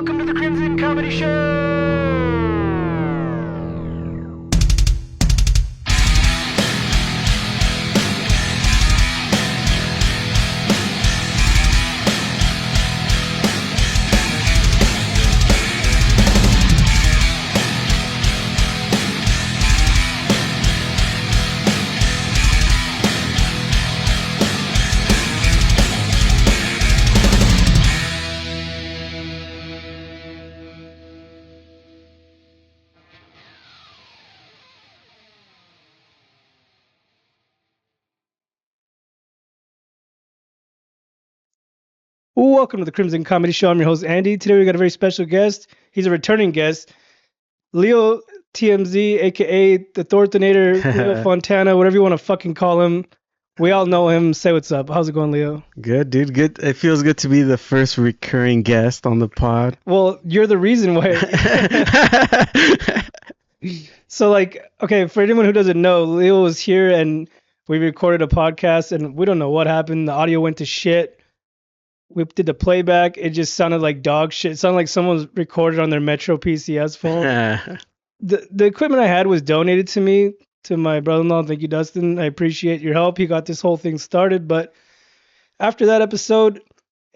Welcome to the Crimson Comedy Show! Welcome to the Crimson Comedy Show. I'm your host, Andy. Today we got a very special guest. He's a returning guest, Leo TMZ, aka the tortanator, Leo Fontana, whatever you want to fucking call him. We all know him. Say what's up. How's it going, Leo? Good, dude. Good. It feels good to be the first recurring guest on the pod. Well, you're the reason why. So, okay, for anyone who doesn't know, Leo was here and we recorded a podcast and we don't know what happened. The audio went to shit. We did the playback. It just sounded like dog shit. It sounded like someone recorded on their Metro PCS phone. The equipment I had was donated to me, to my brother-in-law. Thank you, Dustin. I appreciate your help. He got this whole thing started. But after that episode,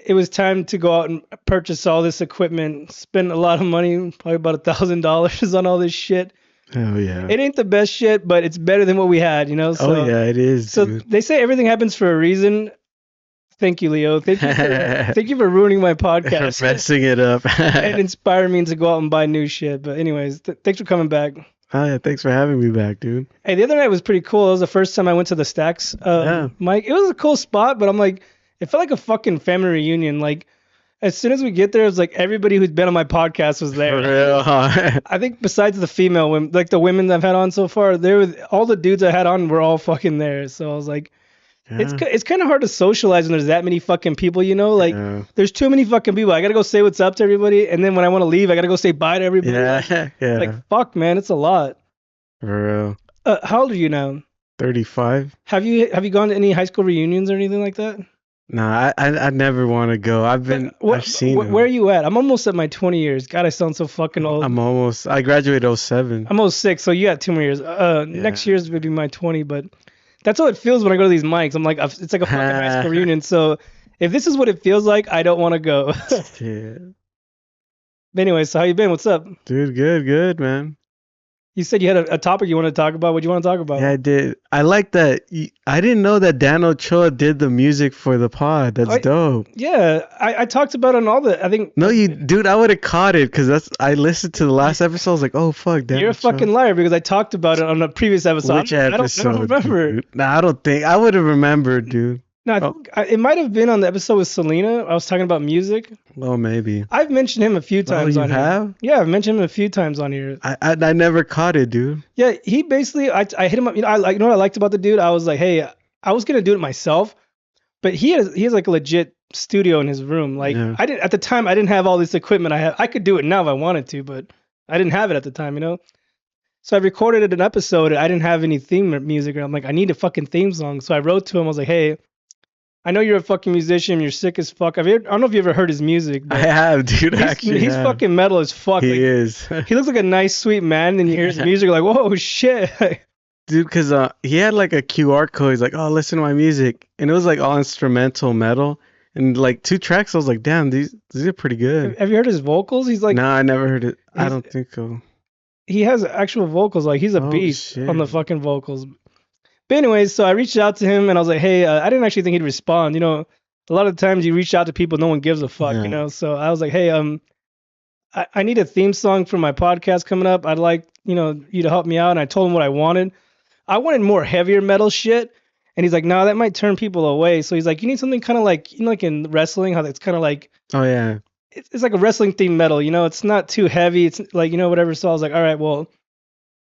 it was time to go out and purchase all this equipment. Spend a lot of money, probably about $1,000 on all this shit. Oh, yeah. It ain't the best shit, but it's better than what we had, you know? So, oh, yeah, it is. So dude. They say everything happens for a reason. Thank you, Leo. Thank you for ruining my podcast. For messing it up. And inspiring me to go out and buy new shit. But anyways, thanks for coming back. Oh, yeah, thanks for having me back, dude. Hey, the other night was pretty cool. It was the first time I went to the Stacks. Mike, it was a cool spot, but I'm like, it felt like a fucking family reunion. Like, as soon as we get there, it was like everybody who's been on my podcast was there. For real, huh? I think besides the female women, like the women I've had on so far, all the dudes I had on were all fucking there. So I was like, it's kind of hard to socialize when there's that many fucking people, you know? Like, there's too many fucking people. I got to go say what's up to everybody. And then when I want to leave, I got to go say bye to everybody. Like, fuck, man, it's a lot. For real. How old are you now? 35. Have you gone to any high school reunions or anything like that? Nah, I never want to go. I've seen them. Where are you at? I'm almost at my 20 years. God, I sound so fucking old. I graduated 07. I'm 06, so you got 2 more years. Next year's would be my 20, but that's how it feels when I go to these mics. I'm like, it's like a fucking high school reunion. So if this is what it feels like, I don't want to go. Yeah. But anyway, so how you been? What's up? Dude, good, man. You said you had a topic you wanted to talk about. What do you want to talk about? Yeah, I did. I like that. I didn't know that Dan Ochoa did the music for the pod. That's dope. Yeah, I talked about it on all the. I think. No, dude. I would have caught it because I listened to the last episode. I was like, oh fuck, Dan. You're Ochoa. a fucking liar because I talked about it on a previous episode. Which episode? I don't remember. Dude? Nah, I don't think I would have remembered, dude. No, I think it might have been on the episode with Selena. I was talking about music. Oh, maybe. I've mentioned him a few times on have? here. Yeah, I've mentioned him a few times on here. I never caught it, dude. Yeah, he basically, I hit him up. You know what I liked about the dude? I was like, hey, I was gonna do it myself, but he has like a legit studio in his room. Like at the time, I didn't have all this equipment. I could do it now if I wanted to, but I didn't have it at the time, you know. So I recorded an episode. I didn't have any theme music, and I'm like, I need a fucking theme song. So I wrote to him. I was like, hey, I know you're a fucking musician. You're sick as fuck. I don't know if you ever heard his music. I have, dude. He's fucking metal as fuck. He is. He looks like a nice, sweet man, and you hear his music, you're like, whoa, shit. Dude, because he had like a QR code. He's like, oh, listen to my music. And it was like all instrumental metal. And like 2 tracks, I was like, damn, these are pretty good. Have you heard his vocals? He's like... No, I never heard it. I don't think so. He has actual vocals. Like, he's a beast on the fucking vocals. But anyways, so I reached out to him and I was like, hey, I didn't actually think he'd respond. You know, a lot of times you reach out to people, no one gives a fuck, you know? So I was like, hey, I need a theme song for my podcast coming up. I'd like, you to help me out. And I told him what I wanted. I wanted more heavier metal shit. And he's like, no, that might turn people away. So he's like, you need something kind of like, like in wrestling, how it's kind of like, oh yeah, it's like a wrestling themed metal, you know, it's not too heavy. It's like, whatever. So I was like, all right, well,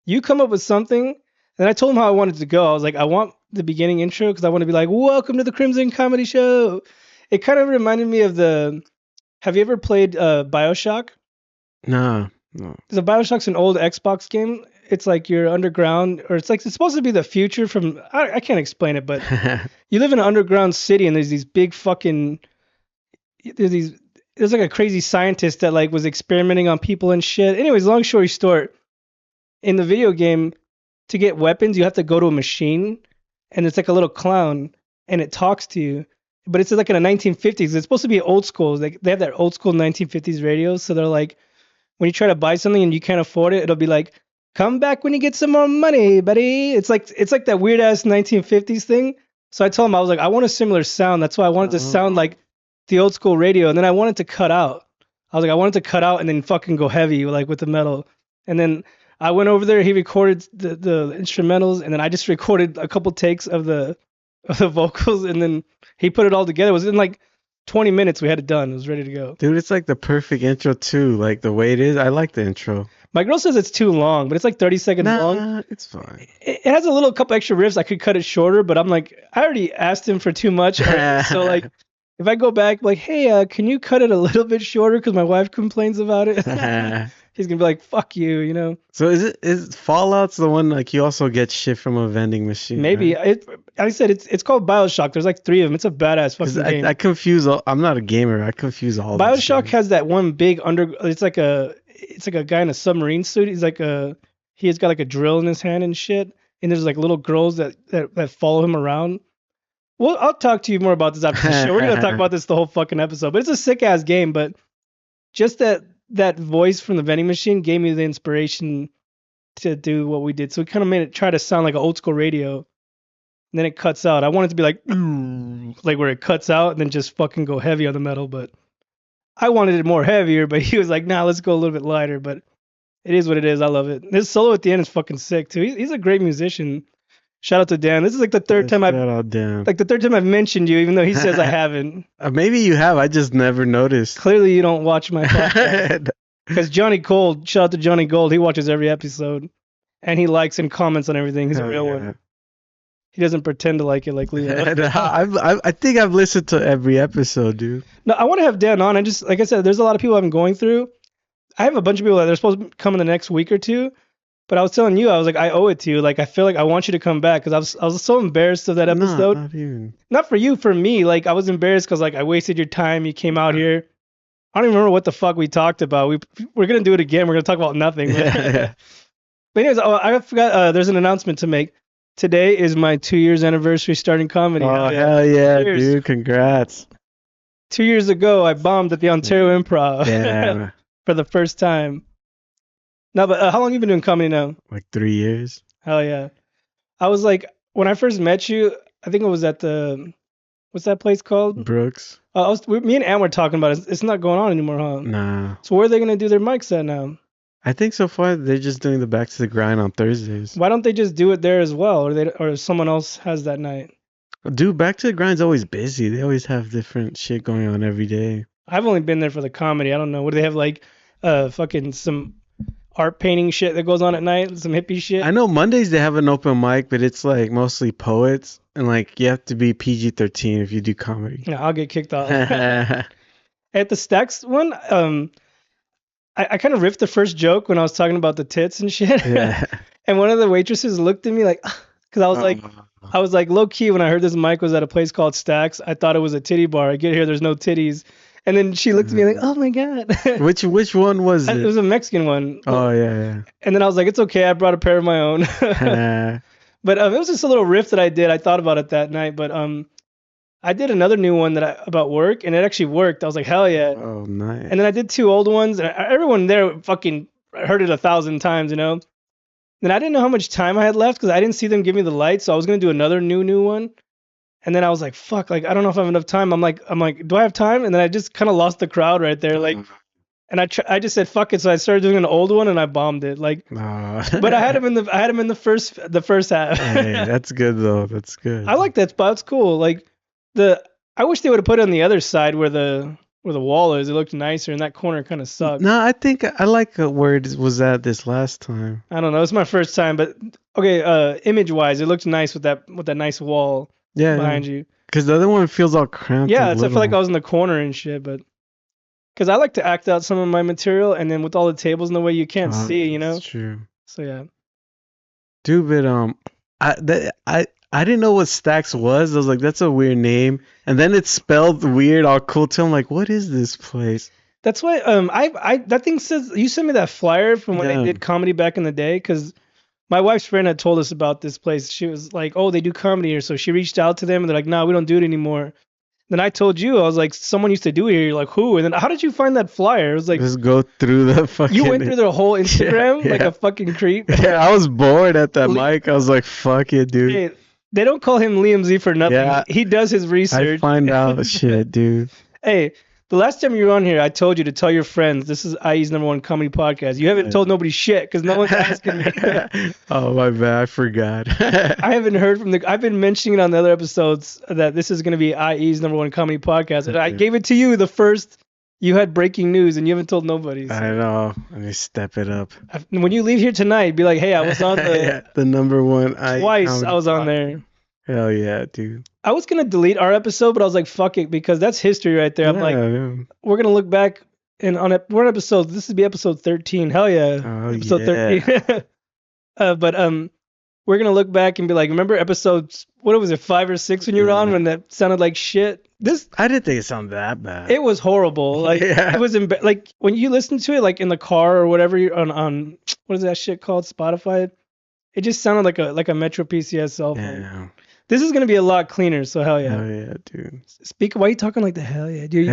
you come up with something. And I told him how I wanted to go. I was like, I want the beginning intro because I want to be like, welcome to the Crimson Comedy Show. It kind of reminded me of have you ever played BioShock? No. The BioShock's an old Xbox game. It's like you're underground, or it's supposed to be the future from, I can't explain it, but you live in an underground city and there's these big fucking, there's these there's like a crazy scientist that like was experimenting on people and shit. Anyways, long story short, in the video game, to get weapons, you have to go to a machine, and it's like a little clown, and it talks to you. But it's like in the 1950s. It's supposed to be old school. Like they have that old school 1950s radios, so they're like, when you try to buy something and you can't afford it, it'll be like, "Come back when you get some more money, buddy." It's like that weird ass 1950s thing. So I told him I was like, I want a similar sound. That's why I wanted to sound like the old school radio, and then I wanted to cut out. I was like, I wanted to cut out and then fucking go heavy like with the metal, and then I went over there. He recorded the instrumentals, and then I just recorded a couple takes of the vocals, and then he put it all together. It was in like 20 minutes. We had it done. It was ready to go. Dude, it's like the perfect intro too. Like the way it is, I like the intro. My girl says it's too long, but it's like 30 seconds long. Nah, it's fine. It has a little couple extra riffs. I could cut it shorter, but I'm like, I already asked him for too much. So like, if I go back, like, hey, can you cut it a little bit shorter because my wife complains about it? He's gonna be like, fuck you, you know. So is Fallout's the one like you also get shit from a vending machine? Maybe right? I said it's called BioShock. There's like 3 of them. It's a badass 'Cause fucking game. I confuse all. I'm not a gamer. I confuse all. these BioShock games. has that one big under. It's like a guy in a submarine suit. He has got like a drill in his hand and shit. And there's like little girls that follow him around. Well, I'll talk to you more about this after the show. We're gonna talk about this the whole fucking episode. But it's a sick ass game. But just that voice from the vending machine gave me the inspiration to do what we did. So we kind of made it try to sound like an old school radio. And then it cuts out. I wanted to be like where it cuts out and then just fucking go heavy on the metal, but I wanted it more heavier, but he was like, nah, let's go a little bit lighter. But it is what it is. I love it. This solo at the end is fucking sick too. He's a great musician. Shout out to Dan. This is like the third time I've mentioned you, even though he says I haven't. Maybe you have. I just never noticed. Clearly you don't watch my podcast. Because Johnny Gold, shout out to Johnny Gold, he watches every episode. And he likes and comments on everything. He's a real one. He doesn't pretend to like it like Leo. I think I've listened to every episode, dude. No, I want to have Dan on. I just, like I said, there's a lot of people I'm going through. I have a bunch of people that they're supposed to come in the next week or two. But I was telling you, I was like, I owe it to you. Like, I feel like I want you to come back because I was so embarrassed of that episode. Not even. Not for you, for me. Like, I was embarrassed because like I wasted your time. You came out here. I don't even remember what the fuck we talked about. We're gonna do it again. We're gonna talk about nothing. Yeah. But anyways, I forgot. There's an announcement to make. Today is my 2 years anniversary starting comedy. Oh hell yeah, Cheers. dude! Congrats. 2 years ago, I bombed at the Ontario Improv. Damn. For the first time. No, but how long have you been doing comedy now? Like 3 years. Hell yeah. I was like, when I first met you, I think it was at what's that place called? Brooks. Me and Ann were talking about it. It's not going on anymore, huh? Nah. So where are they going to do their mics at now? I think so far they're just doing the Back to the Grind on Thursdays. Why don't they just do it there as well? Or someone else has that night? Dude, Back to the Grind's always busy. They always have different shit going on every day. I've only been there for the comedy. I don't know. What do they have, like fucking some art painting shit that goes on at night? Some hippie shit? I know Mondays they have an open mic, but it's like mostly poets. And like you have to be PG-13 if you do comedy. Yeah, I'll get kicked off. At the Stacks one, I kind of riffed the first joke when I was talking about the tits and shit. Yeah. And one of the waitresses looked at me like, because I was like low key when I heard this mic was at a place called Stacks. I thought it was a titty bar. I get here, there's no titties. And then she looked at me like, oh my god. Which one was it? It was a Mexican one. Oh yeah. And then I was like, it's okay. I brought a pair of my own. But it was just a little riff that I did. I thought about it that night, but I did another new one about work, and it actually worked. I was like, hell yeah. Oh, nice. And then I did 2 old ones, and everyone there fucking heard it 1,000 times, you know? Then I didn't know how much time I had left because I didn't see them give me the light, so I was going to do another new one. And then I was like, fuck, like, I don't know if I have enough time. I'm like, do I have time? And then I just kind of lost the crowd right there. Like, and I just said, fuck it. So I started doing an old one, and I bombed it. Like, but I had him in the first half. Hey, that's good, though. That's good. I like that spot. It's cool. Like, I wish they would have put it on the other side where the wall is. It looked nicer, and that corner kind of sucked. No, I think I like where it was at this last time. I don't know. It's my first time, but okay. Image wise, it looked nice with that nice wall behind you. Because the other one feels all cramped. Yeah, I feel like I was in the corner and shit, but because I like to act out some of my material, and then with all the tables in the way, you can't see, you know. That's true. So yeah. Dude, but I didn't know what Stacks was. I was like, that's a weird name. And then it's spelled weird, all cool too. I'm like, what is this place? That's why I that thing says you sent me that flyer from when they Yeah. did comedy back in the day because my wife's friend had told us about this place. She was like, "Oh, they do comedy here," so she reached out to them and they're like, "No, we don't do it anymore." Then I told you, I was like, "Someone used to do it here." You're like, "Who?" And then how did you find that flyer? It was like Just go through the you went fucking. through their whole Instagram like Yeah. a fucking creep. Yeah, I was bored at that Le- mic. I was like, fuck it, dude. Hey, they don't call him Liam Z for nothing. Yeah. He does his I research. find out shit, dude. Hey, the last time you were on here, I told you to tell your friends this is IE's #1 comedy podcast. You haven't told nobody shit because no one's asking me. Oh, my bad. I forgot. I haven't heard from the. I've been mentioning it on the other episodes that this is going to be IE's #1 comedy podcast, and I gave it to you the first. You had breaking news, and you haven't told nobody. So I know. Let me step it up. when you leave here tonight, be like, "Hey, I was on the Yeah, the #1 twice. comedy I was on pod- there." Hell yeah, dude. I was gonna delete our episode, but I was like, "Fuck it," because that's history right there. I'm like, Yeah. we're gonna look back and we're on episode. This would be episode 13. Hell yeah, Oh, episode yeah. 13. But we're gonna look back and be like, remember episodes? What was it, 5 or 6 when you were on when that sounded like shit? This I didn't think it sounded that bad. it was horrible. Like Yeah. it was like when you listen to it like in the car or whatever you're on what is that shit called, Spotify? It just sounded like a Metro PCS cell phone. Yeah. This is gonna be a lot cleaner, so hell yeah. Hell yeah, dude. Why are you talking like the hell yeah, dude?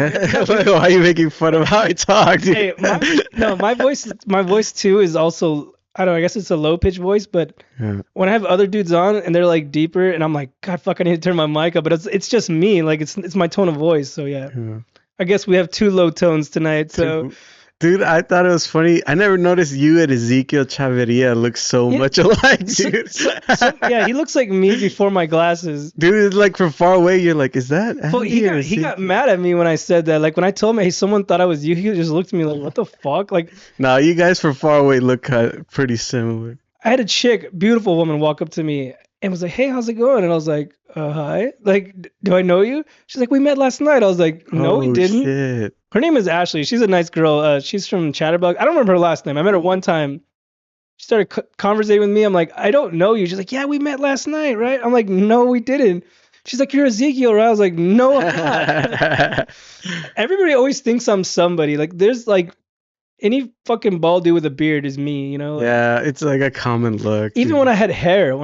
Why are you making fun of how I talk, dude? Hey, my voice too is also I don't know, I guess it's a low pitched voice, but Yeah. when I have other dudes on and they're like deeper and I'm like, God fuck, I need to turn my mic up, but it's just me, like it's my tone of voice, so yeah. Yeah. I guess we have 2 low tones tonight, so Dude, I thought it was funny. I never noticed you and Ezekiel Chavarria look so Yeah. much alike, dude. yeah, he looks like me before my glasses. Dude, it's like from far away, you're like, is that Well, Andy or he got Ezekiel? mad at me when I said that. Like when I told him, hey, someone thought I was you, he just looked at me like, what the fuck? Like Nah, you guys from far away look pretty similar. I had a chick, beautiful woman, walk up to me and was like, "Hey, how's it going?" And I was like, "Hi. Like, do I know you?" She's like, "We met last night." I was like, "No, we Oh, didn't." shit. Her name is Ashley. She's a nice girl. She's from Chatterbug. I don't remember her last name. I met her one time. She started conversating with me. I'm like, "I don't know you." She's like, "Yeah, we met last night, right?" I'm like, "No, we didn't." She's like, "You're Ezekiel, right?" I was like, "No, I'm not." Everybody always thinks I'm somebody. Like, there's like any fucking bald dude with a beard is me, you know? Yeah, it's like a common look. Even dude. when I had hair,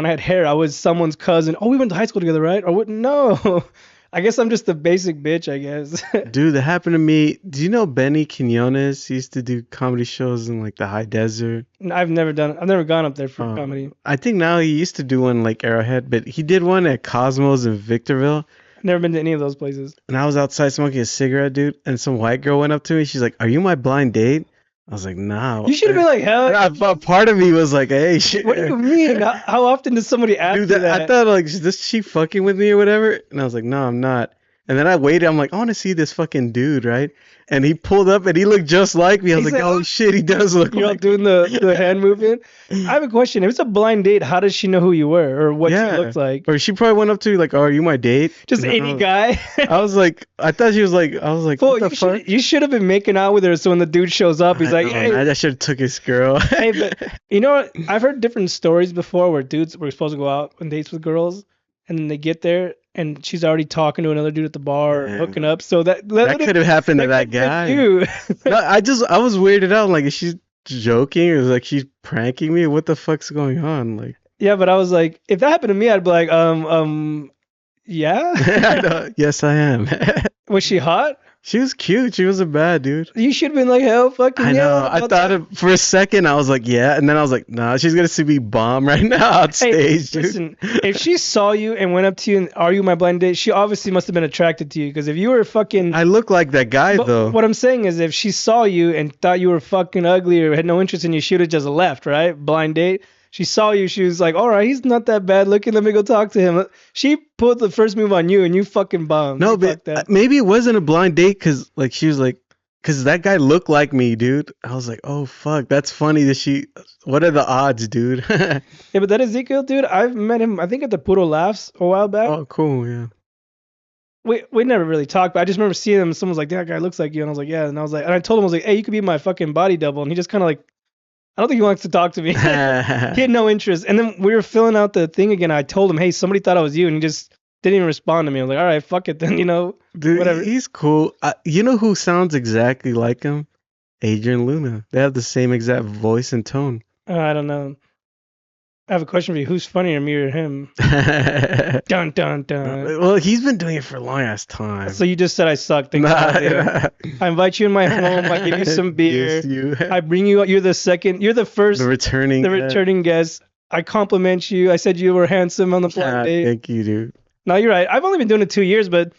I was someone's cousin. Oh, we went to high school together, right? Or what? No. I guess I'm just a basic bitch, I guess. Dude, that happened to me. Do you know Benny Quinones? He used to do comedy shows in like the high desert. I've never gone up there for comedy. I think now he used to do one in, like Arrowhead, but he did one at Cosmos in Victorville. I've never been to any of those places. And I was outside smoking a cigarette, dude, and some white girl went up to me. She's like, "Are you my blind date?" I was like, "Nah." You should have been like, hell. But part of me was like, "Hey, shit." What do you mean? How often does somebody ask Dude, you that? I thought like, is this she fucking with me or whatever? And I was like, "No, I'm not." And then I waited. I'm like, I want to see this fucking dude, right? And he pulled up and he looked just like me. I was He's like, like, oh shit, he does look You're all like. doing the hand movement. I have a question. If it's a blind date, how does she know who you were or what you looked like? Or she probably went up to you like, "Oh, are you my date?" Just And any guy. I was like, I thought she was like, I was like, Well, what the fuck? you should have been making out with her. So when the dude shows up, he's like, "Hey, I should have took his girl. hey, but you know what? I've heard different stories before where dudes were supposed to go out on dates with girls, and then they get there and she's already talking to another dude at the bar or Yeah. hooking up. So that That could have happened to that guy. You. No, I was weirded out. Like, is she joking or like she's pranking me? What the fuck's going on? Like, Yeah, but I was like, if that happened to me, I'd be like, yeah. I know. Yes, I am. Was she hot? She was cute. She wasn't bad, dude. You should have been like, hell fucking I yeah. know. I thought for a second I was like, yeah, and then I was like, nah, she's gonna see me bomb right now on Hey, stage, dude. listen, if she saw you and went up to you and are you my blind date, she obviously must have been attracted to you because if you were fucking. I look like that guy But though. what I'm saying is, if she saw you and thought you were fucking ugly or had no interest in you, she would have just left, right? Blind date. She saw you, she was like, all right, he's not that bad looking. Let me go talk to him. She pulled the first move on you, and you fucking bombed. No, You but fucked that. maybe it wasn't a blind date because like she was like, because that guy looked like me, dude. I was like, oh fuck, that's funny that she. What are the odds, dude? Yeah, but that Ezekiel dude, I've met him. I think at the Puro Laughs a while back. Oh, cool, yeah. We never really talked, but I just remember seeing him. And someone was like, "That guy looks like you," and I was like, "Yeah." And I was like, and I told him, I was like, "Hey, you could be my fucking body double," and he just kind of like I don't think he wants to talk to me. He had no interest. And then we were filling out the thing again. I told him, hey, somebody thought I was you, and he just didn't even respond to me. I was like, all right, fuck it then, Dude, whatever. he's cool. You know who sounds exactly like him? Adrian Luna. They have the same exact voice and tone. I don't know. I have a question for you. Who's funnier, me or him? Dun dun dun. Well, he's been doing it for a long ass time. So you just said I suck. Thanks I invite you in my home. I give you some beer. Yes, you. I bring you. You're the second. You're the first. The returning guest. I compliment you. I said you were handsome on the blind date. Thank you, dude. No, you're right. I've only been doing it 2 years, but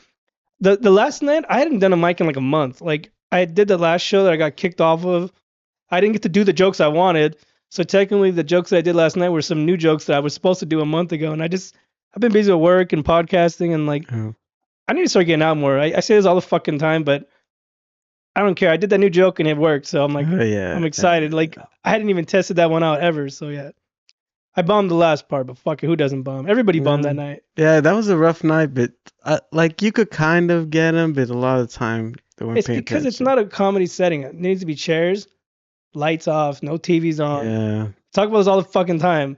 the last night I hadn't done a mic in like a month. Like I did the last show that I got kicked off of. I didn't get to do the jokes I wanted. So technically, the jokes that I did last night were some new jokes that I was supposed to do a month ago, and I've been busy with work and podcasting, and like I need to start getting out more. I say this all the fucking time, but I don't care. I did that new joke and it worked, so I'm like, I'm excited. Like I hadn't even tested that one out ever, so yeah. I bombed the last part, but fuck it, who doesn't bomb? Everybody bombed that night. Yeah, that was a rough night, but like you could kind of get them, but a lot of the time they weren't paying attention. It's not a comedy setting. It needs to be chairs, lights off, no TVs on. Yeah. Talk about this all the fucking time.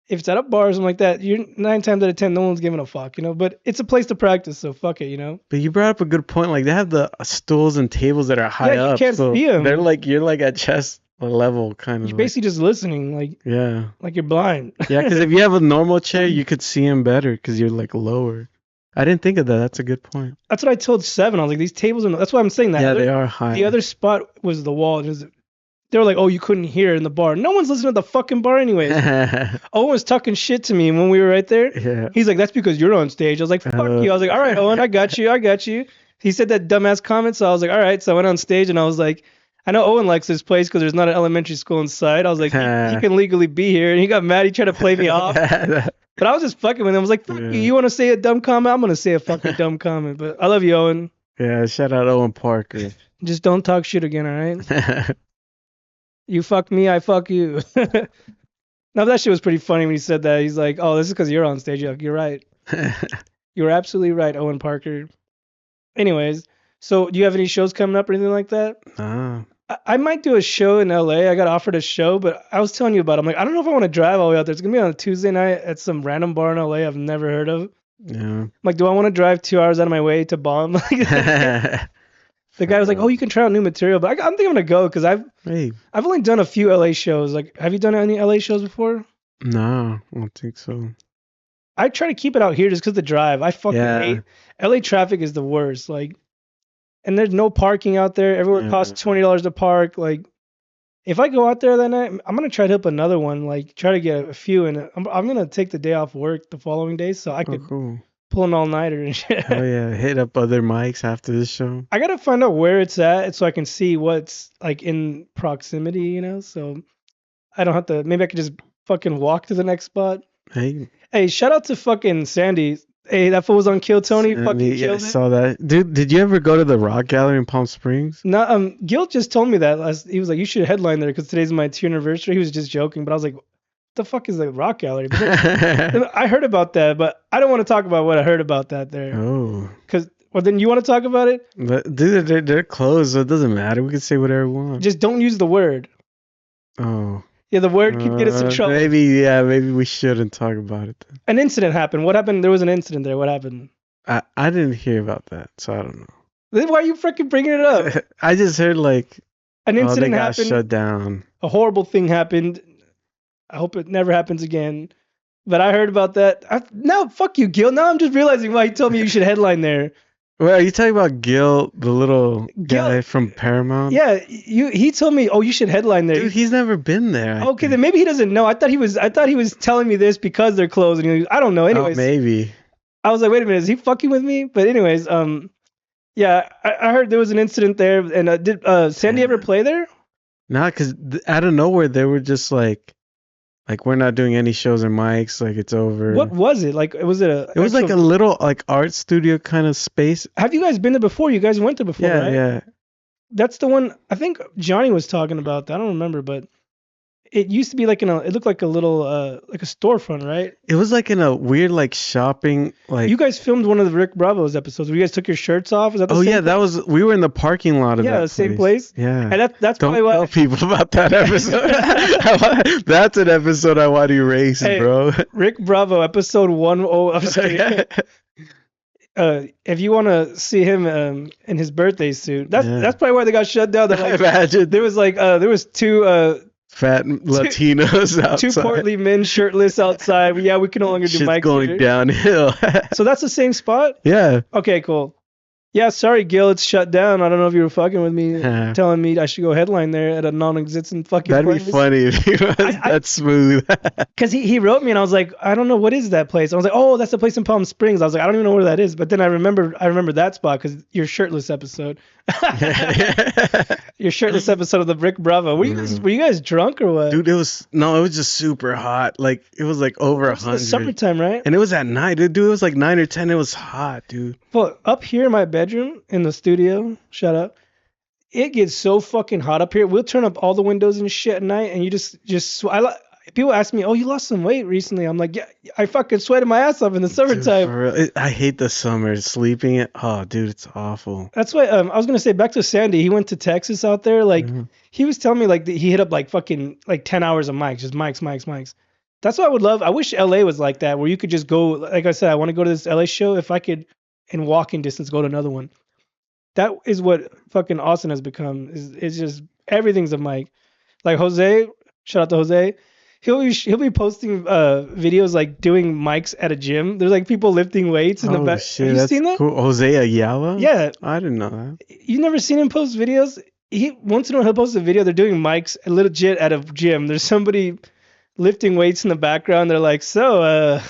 If it's at a bar or something like that, you're 9 times out of 10, no one's giving a fuck, But it's a place to practice, so fuck it, But you brought up a good point. Like they have the stools and tables that are high up. You can't see them. They're like you're like at chest level kind of. You're basically just listening, like like you're blind. Yeah, because if you have a normal chair, you could see him better because you're like lower. I didn't think of that. That's a good point. That's what I told Seven. I was like, these tables are. That's why I'm saying that. Yeah, they are high. The other spot was the wall. They were like, oh, you couldn't hear in the bar. No one's listening to the fucking bar anyways. Owen was talking shit to me when we were right there. Yeah. He's like, that's because you're on stage. I was like, fuck you. I was like, all right, Owen, I got you. He said that dumbass comment, so I was like, all right. So I went on stage and I was like, I know Owen likes this place because there's not an elementary school inside. I was like, he can legally be here. And he got mad. He tried to play me off. But I was just fucking with him. I was like, fuck you. You want to say a dumb comment? I'm going to say a fucking dumb comment. But I love you, Owen. Yeah, shout out Owen Parker. Just don't talk shit again, all right? You fuck me, I fuck you. Now that shit was pretty funny when he said that. He's like, oh, this is because you're on stage. You're right. You're absolutely right, Owen Parker. Anyways, so do you have any shows coming up or anything like that? No. I might do a show in LA. I got offered a show, but I was telling you about it. I'm like, I don't know if I want to drive all the way out there. It's going to be on a Tuesday night at some random bar in LA I've never heard of. Yeah. I'm like, do I want to drive 2 hours out of my way to bomb? The guy was like, oh, you can try out new material. But I think I'm going to go because I've only done a few LA shows. Like, have you done any LA shows before? No, I don't think so. I try to keep it out here just because the drive. I fucking hate LA traffic is the worst. Like, and there's no parking out there. Everywhere costs $20 to park. Like, if I go out there that night, I'm gonna try to hit up another one. Like, try to get a few, and I'm gonna take the day off work the following day so I could pull an all-nighter and shit. Oh yeah, hit up other mics after this show. I gotta find out where it's at so I can see what's like in proximity, So I don't have to. Maybe I could just fucking walk to the next spot. Hey, shout out to fucking Sandy. Hey, that fool was on Kill Tony. Fucking killed it. I saw that. Dude, did you ever go to the Rock Gallery in Palm Springs? No, Gil just told me that. He was like, you should headline there because today's my 2 anniversary. He was just joking, but I was like, what the fuck is the Rock Gallery? Then I heard about that, but I don't want to talk about what I heard about that there. Oh. Well, then you want to talk about it? But dude, they're closed, so it doesn't matter. We can say whatever we want. Just don't use the word. Oh. Yeah, the word could get us in trouble. Maybe we shouldn't talk about it then. An incident happened. What happened? There was an incident there. What happened? I didn't hear about that, so I don't know. Then why are you freaking bringing it up? I just heard like an incident they got happened. Shut down. A horrible thing happened. I hope it never happens again. But I heard about that. Now, fuck you, Gil. Now I'm just realizing why you told me you should headline there. Well, are you talking about Gil, the little guy from Paramount? Yeah, he told me, oh, you should headline there. Dude, he's never been there. Okay, then maybe he doesn't know. I thought he was telling me this because they're closed. And I don't know. Anyways, maybe. I was like, wait a minute, is he fucking with me? But anyways, yeah, I heard there was an incident there. And did Sandy ever play there? Nah, because out of nowhere they were just like we're not doing any shows or mics, like it's over. What was it? Like, was it a? It was like a little like art studio kind of space. Have you guys been there before? You guys went there before, right? Yeah. That's the one. I think Johnny was talking about that. I don't remember, but It used to be like it looked like a little like a storefront, right? It was like in a weird like shopping like. You guys filmed one of the Rick Bravo's episodes where you guys took your shirts off. Is that the Oh same yeah, that place? was we were in the parking lot of Yeah, that the same place. place. Yeah. And that's Don't probably tell why. people about that episode. That's an episode I want to erase, Hey, bro. Rick Bravo, episode 1. Oh, I'm just kidding. If you want to see him in his birthday suit, that's Yeah. that's probably why they got shut down. Like, Imagine there was two fat Latinos outside. two portly men shirtless outside. Yeah, we can no longer do Shit's mic going theater. downhill. So that's the same spot? Yeah. Okay, cool. Yeah, sorry, Gil, it's shut down. I don't know if you were fucking with me, telling me I should go headline there at a non-existent fucking That'd place. be funny if he was that smooth. Because he wrote me and I was like, I don't know, what is that place? I was like, oh, that's the place in Palm Springs. I was like, I don't even know where that is. But then I remember that spot because your shirtless episode. Your shirtless episode of the Rick Bravo. Were you guys drunk or what? Dude, it was just super hot. Like it was like over It was 100. summertime, right? And it was at night, dude. It was like 9 or 10. It was hot, dude. Well, up here in my bedroom, in the studio, shut up. It gets so fucking hot up here. We'll turn up all the windows and shit at night, and you people ask me, "Oh, you lost some weight recently?" I'm like, "Yeah, I fucking sweated my ass off in the Dude, summertime." for real. I hate the summer. Sleeping it. Oh, dude, it's awful. That's why I was gonna say back to Sandy. He went to Texas out there. Like he was telling me like he hit up like fucking like 10 hours of mics, just mics. That's what I would love. I wish LA was like that, where you could just go. Like I said, I want to go to this LA show. If I could, in walking distance, go to another one. That is what fucking Austin has become. It's just everything's a mic. Like Jose, shout out to Jose. He'll be posting videos like doing mics at a gym. There's like people lifting weights in the back. Shit, Have you that's seen that? cool. Jose Ayala? Yeah. I didn't know that. You've never seen him post videos? He once in a while he'll post a video. They're doing mics legit at a gym. There's somebody lifting weights in the background. They're like, so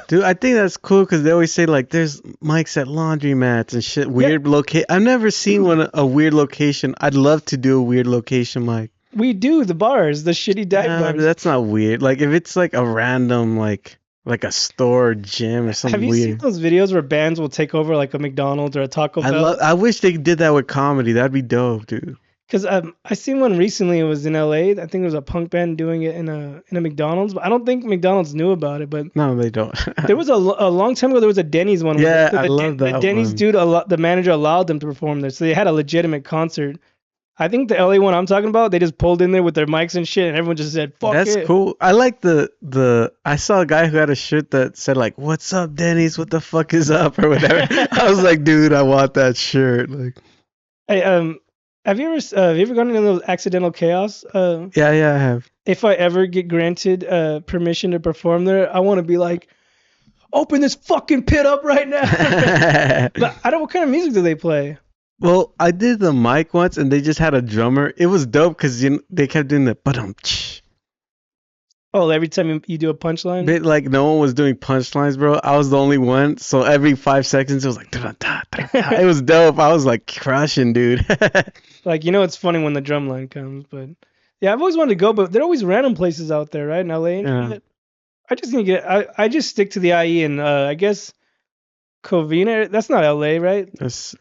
Dude, I think that's cool because they always say like there's mics at laundromats and shit. Weird location. I've never seen a weird location. I'd love to do a weird location mic. we do the bars, the shitty dive Nah, bars. that's not weird. Like if it's like a random like a store or gym or something Have you seen weird. those videos where bands will take over like a McDonald's or a Taco Bell? I wish they did that with comedy. That'd be dope, dude. Because I seen one recently. It was in LA. I think it was a punk band doing it in a McDonald's. But I don't think McDonald's knew about it. But No, they don't. there was a long time ago. There was a Denny's one. Yeah, where I love that The Denny's one. dude, the manager allowed them to perform there, so they had a legitimate concert. I think the LA one I'm talking about, they just pulled in there with their mics and shit, and everyone just said, "Fuck That's it." cool. I like the. I saw a guy who had a shirt that said like, "What's up, Denny's? What the fuck is up?" or whatever. I was like, dude, I want that shirt. Like, Hey, have you ever gone into those accidental chaos? yeah, I have. If I ever get granted permission to perform there, I want to be like, open this fucking pit up right now. But I don't. What kind of music do they play? Well, I did the mic once, and they just had a drummer. It was dope because they kept doing the ba-dum-tsh. Oh, every time you do a punchline. Bit like no one was doing punchlines, bro. I was the only one, so every 5 seconds it was like da-da-da-da-da. It was dope. I was like crushing, dude. Like, it's funny when the drum line comes, but yeah, I've always wanted to go, but there are always random places out there, right? In LA and Yeah. shit. I just need to I just stick to the IE and I guess Covina. That's not LA, right?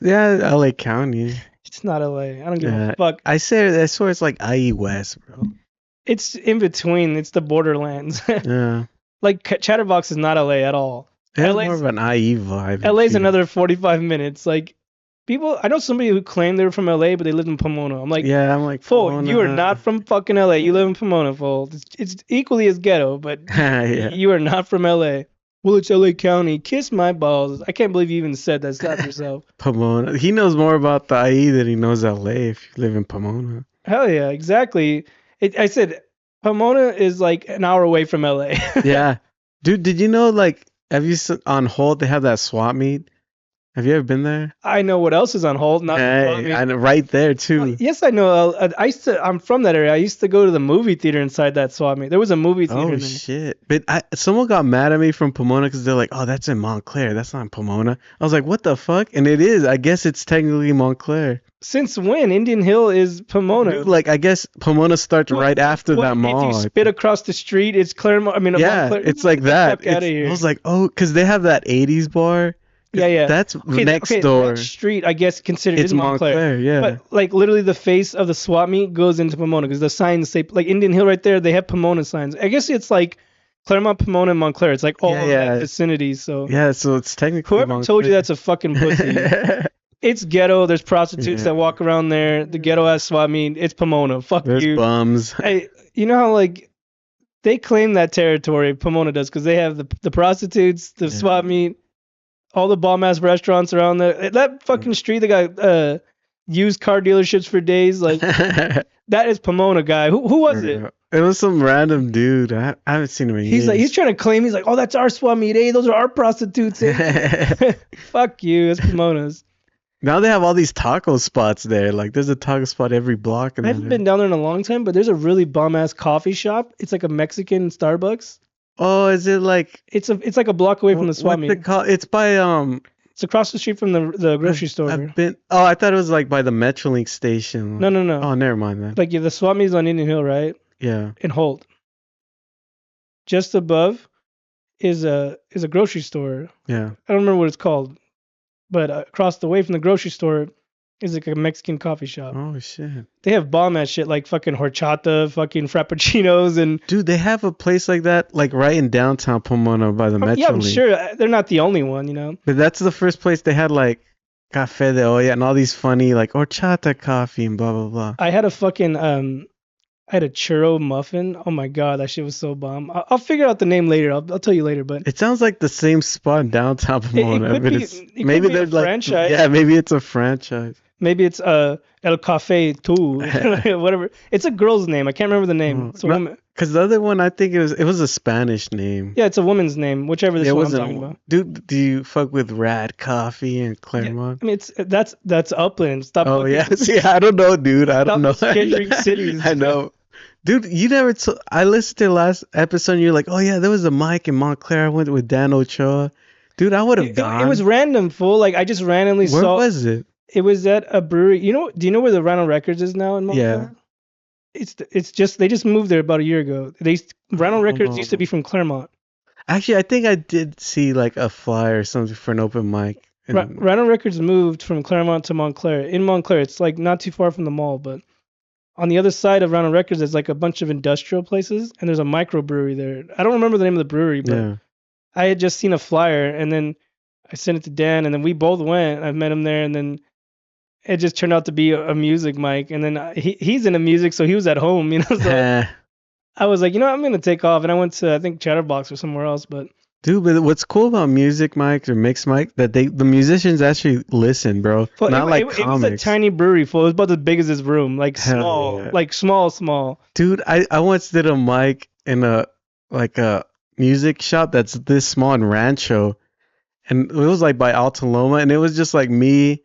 Yeah, LA County. It's not LA. I don't give Yeah. a fuck. I swear it's like IE West, bro. It's in between. It's the borderlands. Yeah. Like Chatterbox is not LA at all. It has LA's more of an IE vibe. LA's another 45 minutes. Like people, I know somebody who claimed they were from LA, but they lived in Pomona. I'm like, Yeah, I'm like, fool, you are not from fucking LA. You live in Pomona, fool. It's equally as ghetto, but Yeah. you are not from LA. Well, it's LA County. Kiss my balls. I can't believe you even said that. Stop yourself. Pomona. He knows more about the IE than he knows LA if you live in Pomona. Hell yeah, exactly. I said Pomona is like an hour away from LA. Yeah. Dude, did you know, like, on hold, they have that swap meet? Have you ever been there? I know what else is on hold. Not Hey, and right there, too. Yes, I know. I'm from that area. I used to go to the movie theater inside that swap meet. There was a movie theater. Oh, in there. shit. But someone got mad at me from Pomona because they're like, oh, that's in Montclair. That's not in Pomona. I was like, what the fuck? And it is. I guess it's technically Montclair. Since when? Indian Hill is Pomona. Dude, like, I guess Pomona starts right after What, that mall. If you spit across the street, it's Claremont. I mean, Yeah, Montclair. it's like Get the that. fuck outta here. I was like, oh, because they have that 80s bar. Yeah, yeah. That's Okay, next okay. That door. street, I guess, considered It's is Montclair, Montclair, yeah. but like literally the face of the swap meet goes into Pomona because the signs say like Indian Hill right there. They have Pomona signs. I guess it's like Claremont, Pomona, and Montclair. It's like Yeah, all of that yeah. vicinity. So Yeah, so it's technically whoever told you Montclair. that's a fucking pussy. It's ghetto. There's prostitutes that Yeah. walk around there. The ghetto ass swap meet. It's Pomona. Fuck There's you. bums. Hey, you know how like they claim that territory, Pomona does, because they have the prostitutes, the Yeah. swap meet, all the bomb ass restaurants around there. That fucking street, they got used car dealerships for days. Like that is Pomona, guy. Who was it? It was some random dude. I haven't seen him in He's years. like he's trying to claim he's like, oh, that's our swap meet. Hey, those are our prostitutes. Eh? Fuck you, it's Pomona's. Now they have all these taco spots there. Like there's a taco spot every block. I haven't been down there in a long time, but there's a really bum ass coffee shop. It's like a Mexican Starbucks. Oh, is it like It's like a block away from the swap what's it meet. called? It's by It's across the street from the grocery store. I've been. Oh, I thought it was like by the Metrolink station. No, no, no. Oh, never mind then. Like yeah, the swap meet is on Indian Hill, right? Yeah. In Holt. Just above is a grocery store. Yeah. I don't remember what it's called, but across the way from the grocery store is like a Mexican coffee shop. Oh shit. They have bomb ass shit like fucking horchata, fucking frappuccinos, and Dude, they have a place like that, like right in downtown Pomona by the Metrolink. yeah, I'm sure they're not the only one, you know. But that's the first place they had like Café de Olla and all these funny like horchata coffee and blah blah blah. I had a fucking I had a churro muffin. Oh my god, that shit was so bomb. I'll figure out the name later. I'll tell you later, but It sounds like the same spot in downtown Pomona, could but be- it's it could maybe be a they're like franchise. yeah, maybe it's a franchise. maybe it's El Cafe too, whatever. It's a girl's name. I can't remember the name. It's a woman. Because the other one, I think it was a Spanish name. Yeah, it's a woman's name. Whichever this It one I'm wasn't. talking about. Dude, do you fuck with Rad Coffee and Claremont? I mean, that's Upland. Stop. Oh looking- yeah, see, I don't know, dude. I don't know. Stop catering cities. I know, dude. You never. I listened to the last episode. and You're like, oh yeah, there was a mic in Montclair. I went with Dan Ochoa. Dude, I would have gone. It was random, fool. Like I just randomly Where saw. was it? It was at a brewery. You know? Do you know where the Rhino Records is now in Montclair? It's just they just moved there about a year ago. Rhino Records used to be from Claremont. Actually, I think I did see like a flyer or something for an open mic. And Rhino Records moved from Claremont to Montclair. In Montclair, it's like not too far from the mall, but on the other side of Rhino Records, there's like a bunch of industrial places, and there's a microbrewery there. I don't remember the name of the brewery, but yeah. I had just seen a flyer, and then I sent it to Dan, and then we both went. I met him there, and then it just turned out to be a music mic, and then he's into music, so he was at home, you know. So I was like, you know, I'm gonna take off, and I went to I think Chatterbox or somewhere else, but. Dude, but what's cool about music mics or mixed mic that the musicians actually listen, bro. Well, Not like it was a comics. tiny brewery, full. It was about as big as this room, like Hell small, yeah. like small. Dude, I once did a mic in a music shop that's this small in Rancho, and it was like by Alta Loma, and it was just like me,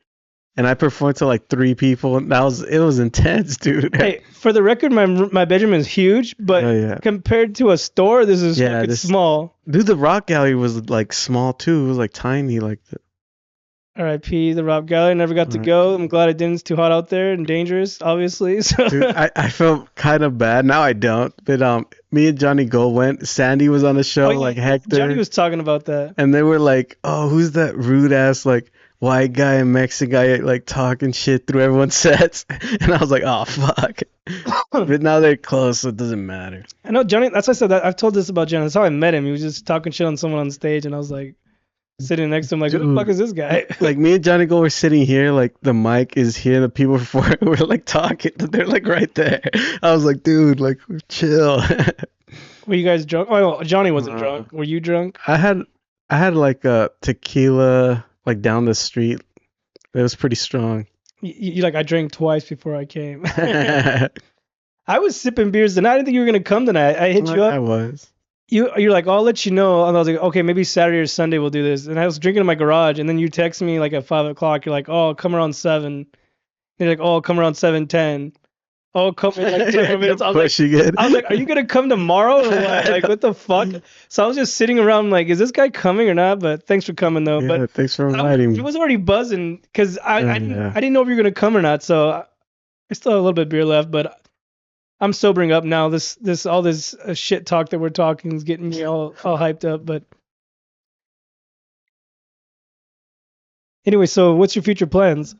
and I performed to like 3 people, and it was intense, dude. Hey, for the record, my bedroom is huge, but Oh, yeah. compared to a store, this is Yeah, fucking small. Dude, the rock gallery was like small too. It was like tiny, like the, R.I.P. the Rock Gallery. Never got to Right. go. I'm glad I didn't. It's too hot out there and dangerous, obviously. So dude, I felt kind of bad. Now I don't. But me and Johnny Gold went. Sandy was on the show, Oh, yeah, like Hector. Johnny was talking about that. And they were like, "Oh, who's that rude ass like white guy and Mexican guy like talking shit through everyone's sets?" And I was like, "Oh fuck." But now they're close, so it doesn't matter. I know Johnny. That's why I said that. I've told this about Johnny. That's how I met him. He was just talking shit on someone on stage, and I was like, sitting next to him, like, who the Dude. fuck is this guy? Like me and Johnny Gold were sitting here, like the mic is here, the people before were like talking, they're like right there. I was like, dude, like chill. Were you guys drunk? Oh, no, Johnny wasn't Uh, drunk. Were you drunk? I had like a tequila like down the street. It was pretty strong. You like, I drank twice before I came. I was sipping beers tonight. I didn't think you were gonna come tonight. I hit you I up. was. You're like, I'll let you know. And I was like, okay, maybe Saturday or Sunday we'll do this. And I was drinking in my garage, and then you text me like at 5 o'clock. You're like, oh, I'll come around 7. And you're like, oh, I'll come around 7:10. Oh, come in like 10 minutes. Pushing it. I was like, are you gonna come tomorrow or what? Like, what the fuck? So I was just sitting around like, is this guy coming or not? But thanks for coming though. Yeah, But thanks for inviting it me. was already buzzing because I Yeah. didn't know if you were gonna come or not. So I still have a little bit of beer left, but I'm sobering up now. All this shit talk that we're talking is getting me all hyped up. But Anyway, so what's your future plans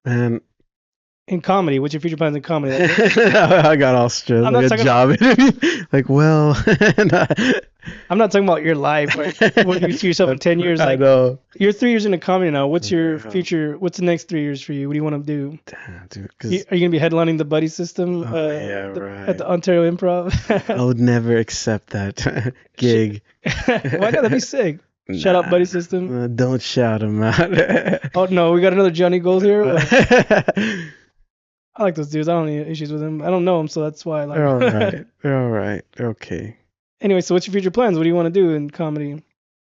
Man, in comedy? What's your future plans in comedy? Like, I got all stressed I'm like not a talking job interview. Like, well, I'm not talking about your life. Like, what do you see yourself in 10 years? I Like, know. you're 3 years into comedy now. What's your Yeah. future? What's the next 3 years for you? What do you want to do? Damn, dude. Are Because you gonna be headlining the buddy system yeah, at right. the Ontario Improv? I would never accept that Shit. gig. Why not? That'd be sick. Shout out Nah, buddy system. don't shout him out. Oh no, we got another Johnny Gold here. I like those dudes. I don't have any issues with them. I don't know them, so that's why I like They're all them. right. They're all right. They're okay. Anyway, so what's your future plans? What do you want to do in comedy?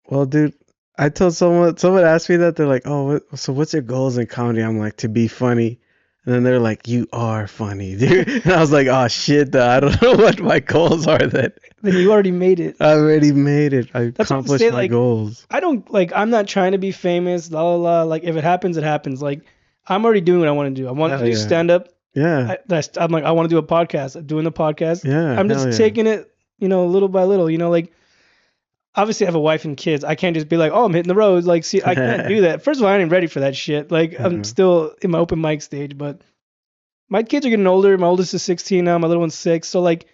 Well, dude, I told someone asked me that. They're like, oh, so what's your goals in comedy? I'm like, to be funny. And then they're like, you are funny, dude. And I was like, oh, shit, I don't know what my goals are then. Then you already made it. I already made it. I That's what I'm accomplished saying, my like, goals. I don't like. I'm not trying to be famous. La la la. Like, if it happens, it happens. Like, I'm already doing what I want to do. I want to Hell do yeah. stand up. Yeah. I'm like, I want to do a podcast. I'm doing the podcast. Yeah. I'm hell just yeah. taking it, little by little. Like, obviously I have a wife and kids. I can't just be like, oh, I'm hitting the road. Like, see, I can't do that. First of all, I ain't ready for that shit. Like, I'm Mhm. still in my open mic stage, but my kids are getting older. My oldest is 16 now. My little one's 6. So like,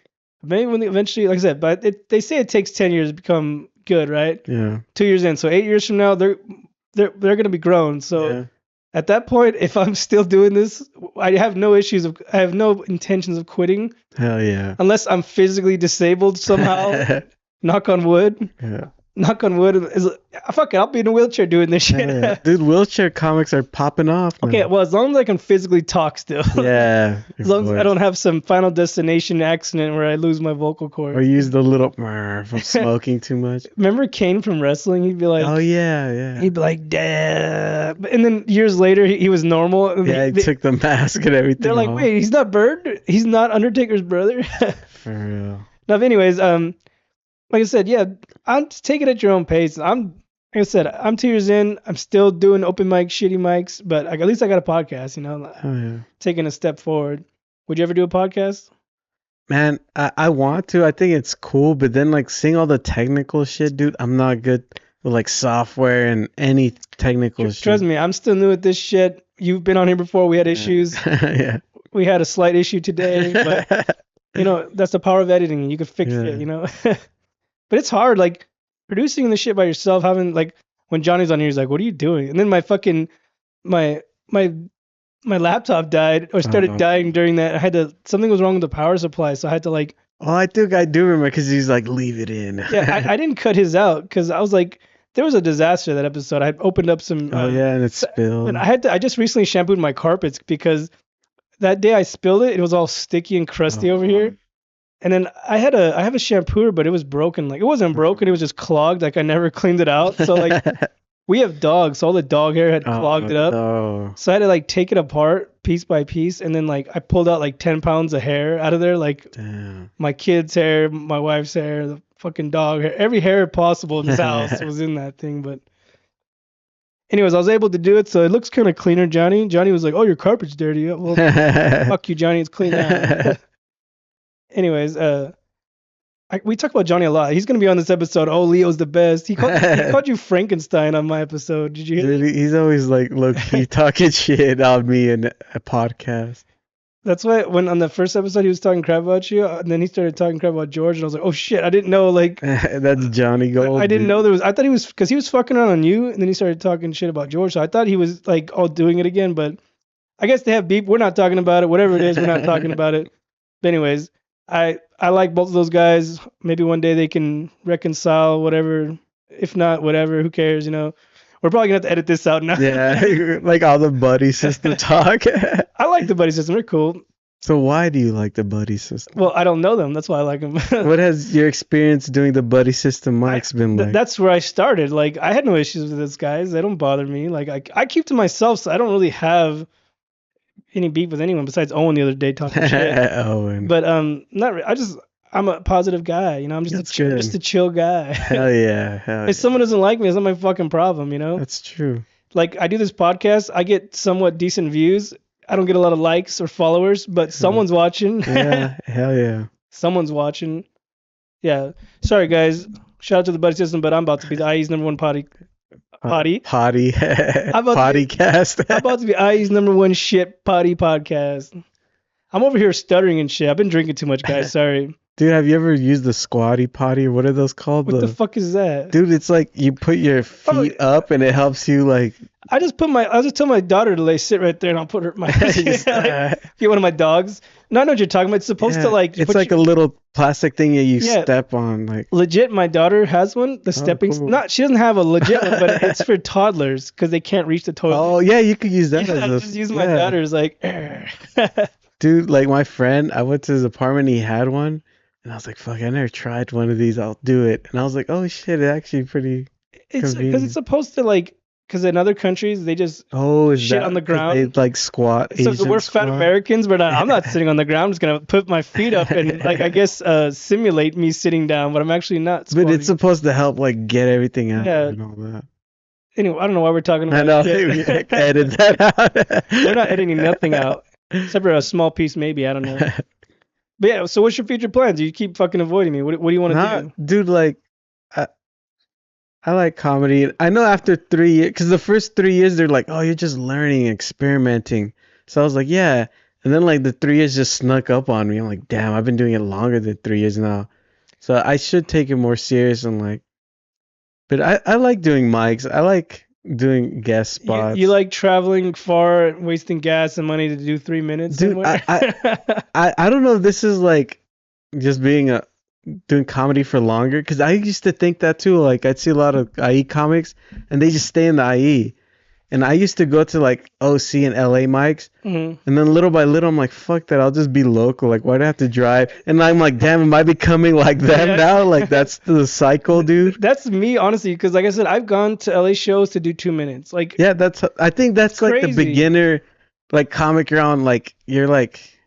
maybe when they eventually, like I said, but they say it takes 10 years to become good, right? Yeah. 2 years in. So 8 years from now, they're gonna be grown. So Yeah. at that point, if I'm still doing this, I have no intentions of quitting Hell yeah. unless I'm physically disabled somehow. Knock on wood. Yeah. Knock on wood. Fuck it, I'll be in a wheelchair doing this shit. Hell yeah. Dude, wheelchair comics are popping off now. Okay, well, as long as I can physically talk still. Yeah. As long as I don't have some Final Destination accident where I lose my vocal cord. Or use the little from smoking too much. Remember Kane from wrestling? He'd be like, Oh yeah, yeah. he'd be like, "Duh." And then years later, he was normal. And Yeah, he took the mask and everything. they're like, off. wait, he's not Bird? He's not Undertaker's brother? For real. Now, anyways, like I said, yeah, I'm just take it at your own pace. Like I said, I'm 2 years in. I'm still doing open mic, shitty mics, but at least I got a podcast, Oh yeah. taking a step forward. Would you ever do a podcast? Man, I want to. I think it's cool, but then like seeing all the technical shit, dude, I'm not good with like software and any technical shit. Trust me, I'm still new at this shit. You've been on here before. We had issues. Yeah. We had a slight issue today, but that's the power of editing. You could fix Yeah. it, But it's hard, like producing the shit by yourself. Having like when Johnny's on here, he's like, "What are you doing?" And then my fucking my laptop died or started Uh-huh. dying during that. Something was wrong with the power supply, so I had to like Oh, I think I do remember because he's like, leave it in. yeah. I didn't cut his out because I was like, there was a disaster that episode. I opened up some. Oh yeah, and it spilled. And I just recently shampooed my carpets because that day I spilled it. It was all sticky and crusty over here. And then I have a shampooer, but it was broken. Like it wasn't broken, it was just clogged. Like I never cleaned it out. So like we have dogs, so all the dog hair had clogged it up. Oh. So I had to like take it apart piece by piece, and then like I pulled out like 10 pounds of hair out of there, like Damn. my kids' hair, my wife's hair, the fucking dog hair, every hair possible in this house was in that thing. But anyways, I was able to do it, so it looks kind of cleaner. Johnny was like, "Oh, your carpet's dirty." Well, fuck you, Johnny. It's clean now. Anyways, we talk about Johnny a lot. He's gonna be on this episode. Oh, Leo's the best. He called you Frankenstein on my episode. Did you hear that? Dude, he's always like low key talking shit on me in a podcast. That's why when on the first episode he was talking crap about you, and then he started talking crap about George, and I was like, oh shit, I didn't know. Like That's Johnny Gold. I didn't dude. know there was. I thought he was because he was fucking around on you, and then he started talking shit about George. So I thought he was like, oh, doing it again. But I guess they have beef. We're not talking about it. Whatever it is, we're not talking about it. But anyways, I like both of those guys. Maybe one day they can reconcile. Whatever. If not, whatever. Who cares? We're probably gonna have to edit this out now. Yeah, like all the buddy system talk. I like the buddy system. They're cool. So why do you like the buddy system? Well, I don't know them. That's why I like them. What has your experience doing the buddy system mics been like? That's where I started. Like, I had no issues with those guys. They don't bother me. Like, I keep to myself, so I don't really have any beef with anyone besides Owen the other day talking shit. Owen. But not. I'm a positive guy. I'm That's good. just a chill guy. Hell yeah. Hell If someone doesn't like me, it's not my fucking problem. That's true. Like I do this podcast, I get somewhat decent views. I don't get a lot of likes or followers, but someone's watching. Yeah. Hell yeah. Someone's watching. Yeah. Sorry guys. Shout out to the buddy system, but I'm about to be the IE's #1 Potty. Potty. about to be, Podcast. I'm about to be IE's number one shit potty podcast. I'm over here stuttering and shit. I've been drinking too much, guys. Sorry. Dude, have you ever used the squatty potty? What are those called? What the fuck is that? Dude, it's like you put your feet up and it helps you like. I just tell my daughter to sit right there and I'll put her my get one of my dogs. No, I know what you're talking about. It's supposed to like. It's like a little plastic thing that you step on, like. Legit, my daughter has one. The stepping. Cool. Not she doesn't have a legit one, but it's for toddlers because they can't reach the toilet. Oh yeah, you could use that. Yeah, I just use my daughter's like. Dude, like my friend, I went to his apartment. He had one, and I was like, "Fuck, I never tried one of these. I'll do it." And I was like, "Oh shit, it's actually pretty." It's because it's supposed to like. Because in other countries they just shit on the ground. They like squat. So we're fat Americans, but I'm not sitting on the ground. I'm just gonna put my feet up and like I guess simulate me sitting down, but I'm actually not. Squatting. But it's supposed to help like get everything out and all that. Anyway, I don't know why we're talking about. I know. Edit that out. We're not editing nothing out except for a small piece, maybe. I don't know. But yeah, so what's your future plans? You keep fucking avoiding me. What do you want to do? Dude, like. I like comedy. I know after 3 years, because the first 3 years they're like, oh, you're just learning, experimenting. So I was like, yeah. And then like the 3 years just snuck up on me. I'm like, damn, I've been doing it longer than 3 years now. So I should take it more serious and like. But I like doing mics. I like doing guest spots. You like traveling far, and wasting gas and money to do 3 minutes. Dude, I don't know if this is like just doing comedy for longer, because I used to think that too. Like I'd see a lot of IE comics and they just stay in the IE, and I used to go to like OC and LA mics, and then little by little I'm like, fuck that, I'll just be local. Like, why do I have to drive? And I'm like, damn, am I becoming like them now? Like that's the cycle, dude. That's me, honestly, because like I said, I've gone to LA shows to do 2 minutes. Like, yeah, I think that's like crazy. The beginner like comic. You're on like, you're like,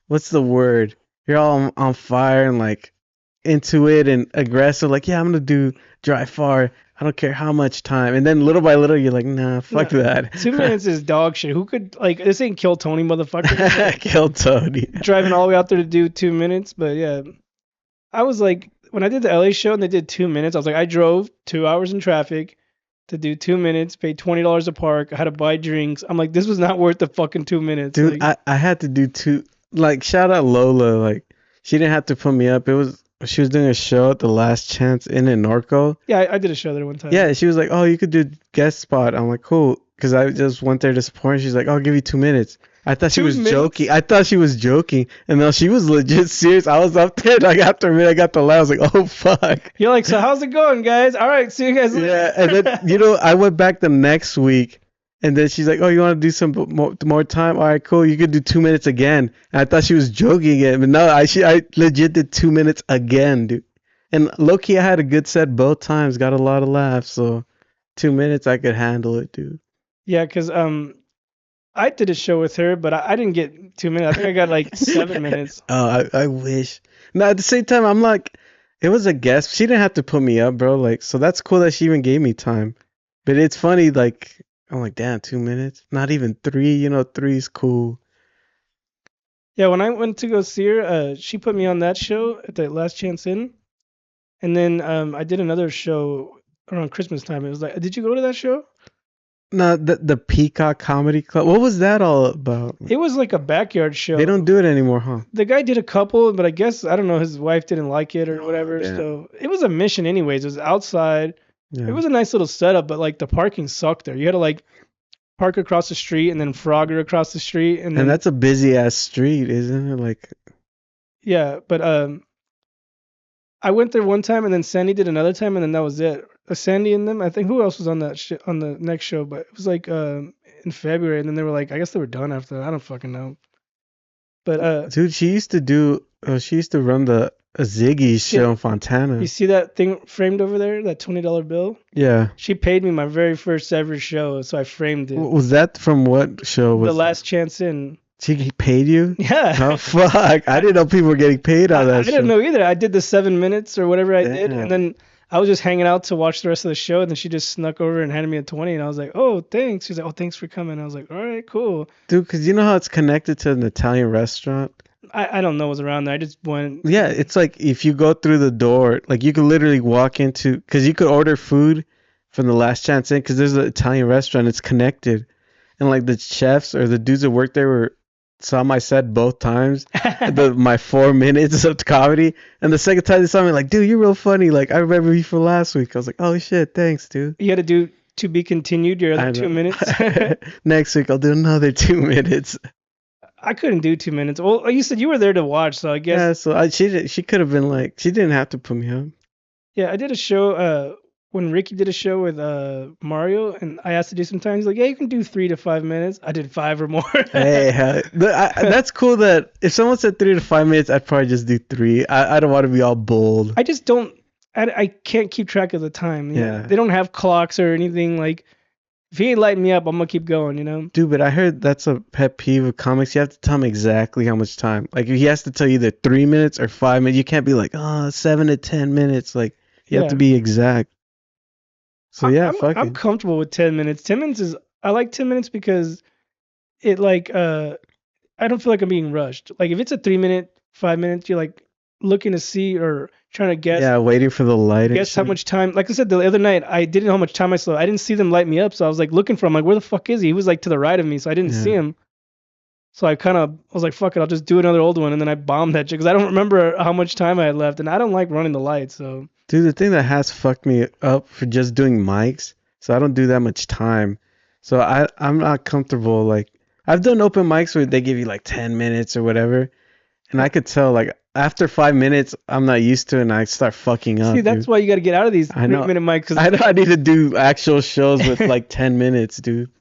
what's the word, you're all on fire and like into it and aggressive, like, yeah, I'm gonna do drive far, I don't care how much time. And then little by little you're like, nah, fuck that. 2 minutes is dog shit. Who could, like, this ain't Kill Tony, motherfucker. Kill Tony. Driving all the way out there to do 2 minutes. But yeah, I was like, when I did the LA show and they did 2 minutes, I was like, I drove 2 hours in traffic to do 2 minutes, paid $20 a park, I had to buy drinks. I'm like, this was not worth the fucking 2 minutes. Dude, like, I had to do two, like, shout out Lola, like, she didn't have to put me up. She was doing a show at the Last Chance Inn in Norco. Yeah, I did a show there one time. Yeah, she was like, oh, you could do guest spot. I'm like, cool. Because I just went there to support her. She's like, I'll give you 2 minutes. I thought she was joking. And then she was legit serious. I was up there. Like, after a minute, I got the laugh. I was like, oh, fuck. You're like, so how's it going, guys? All right, see you guys later. Yeah, and then, I went back the next week. And then she's like, oh, you want to do some more time? All right, cool. You could do 2 minutes again. And I thought she was joking again. But no, I legit did 2 minutes again, dude. And low-key, I had a good set both times. Got a lot of laughs. So 2 minutes, I could handle it, dude. Yeah, because I did a show with her, but I didn't get 2 minutes. I think I got like 7 minutes. Oh, I wish. No, at the same time, I'm like, it was a guest. She didn't have to put me up, bro. Like, so that's cool that she even gave me time. But it's funny, like, I'm like, damn, 2 minutes? Not even 3. 3's cool. Yeah, when I went to go see her, she put me on that show at the Last Chance Inn. And then I did another show around Christmas time. It was like, did you go to that show? No, the Peacock Comedy Club. What was that all about? It was like a backyard show. They don't do it anymore, huh? The guy did a couple, but I guess, I don't know, his wife didn't like it or whatever. Yeah. So it was a mission anyways. It was outside. Yeah. It was a nice little setup, but like the parking sucked there. You had to like park across the street and then Frogger across the street. And that's a busy ass street, isn't it? Like, yeah, but I went there one time and then Sandy did another time and then that was it. Sandy and them, I think, who else was on that on the next show? But it was like in February, and then they were like, I guess they were done after that. I don't fucking know. But dude, she used to run the Ziggy show in Fontana. You see that thing framed over there, that $20 bill? Yeah. She paid me my very first ever show, so I framed it. Was that from what show? The Last Chance Inn. She paid you? Yeah. Oh, fuck. I didn't know people were getting paid on that show. I didn't know either. I did the 7 minutes or whatever I did, and then I was just hanging out to watch the rest of the show, and then she just snuck over and handed me a 20, and I was like, oh, thanks. She's like, oh, thanks for coming. I was like, all right, cool. Dude, because you know how it's connected to an Italian restaurant? I don't know what's around there. I just went. Yeah, it's like if you go through the door, like you could literally walk into, because you could order food, from the Last Chance Inn because there's an Italian restaurant. It's connected, and like the chefs or the dudes that work there saw my set both times. My 4 minutes of comedy, and the second time they saw me, like, dude, you're real funny. Like, I remember you from last week. I was like, oh shit, thanks, dude. You had to do to be continued your other 2 minutes. Next week I'll do another 2 minutes. I couldn't do 2 minutes. Well, like you said, you were there to watch, so I guess. Yeah, so she could have been like, she didn't have to put me up. Yeah, I did a show when Ricky did a show with Mario, and I asked to do sometimes. He's like, yeah, you can do 3 to 5 minutes. I did 5 or more. Hey, that's cool. That if someone said 3 to 5 minutes, I'd probably just do 3. I don't want to be all bold. I just don't. I can't keep track of the time. You know? They don't have clocks or anything. Like, if he ain't lighting me up, I'm gonna keep going. You know. Dude, but I heard that's a pet peeve of comics. You have to tell him exactly how much time. Like, he has to tell you either 3 minutes or 5 minutes. You can't be like, 7 to 10 minutes. Like, you have to be exact. So yeah, I'm comfortable with 10 minutes. 10 minutes is I like 10 minutes because it like I don't feel like I'm being rushed. Like if it's a 3 minute, 5 minutes, you're like looking to see or trying to guess. Yeah, waiting for the light. Guess how much time. Like I said the other night, I didn't know how much time I saw. I didn't see them light me up, so I was like looking for him. Like where the fuck is he? He was like to the right of me, so I didn't see him. So I was like, fuck it, I'll just do another old one, and then I bombed that shit because I don't remember how much time I had left, and I don't like running the lights. So. Dude, the thing that has fucked me up for just doing mics, so I don't do that much time. So I'm not comfortable. Like, I've done open mics where they give you like 10 minutes or whatever, and I could tell like after 5 minutes I'm not used to it and I start fucking up. See, that's why you got to get out of these 3-minute mics. Cause I need to do actual shows with like 10 minutes, dude.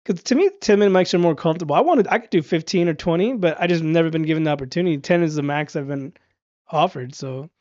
Because to me, 10-minute mics are more comfortable. I could do 15 or 20, but I just never been given the opportunity. 10 is the max I've been offered. So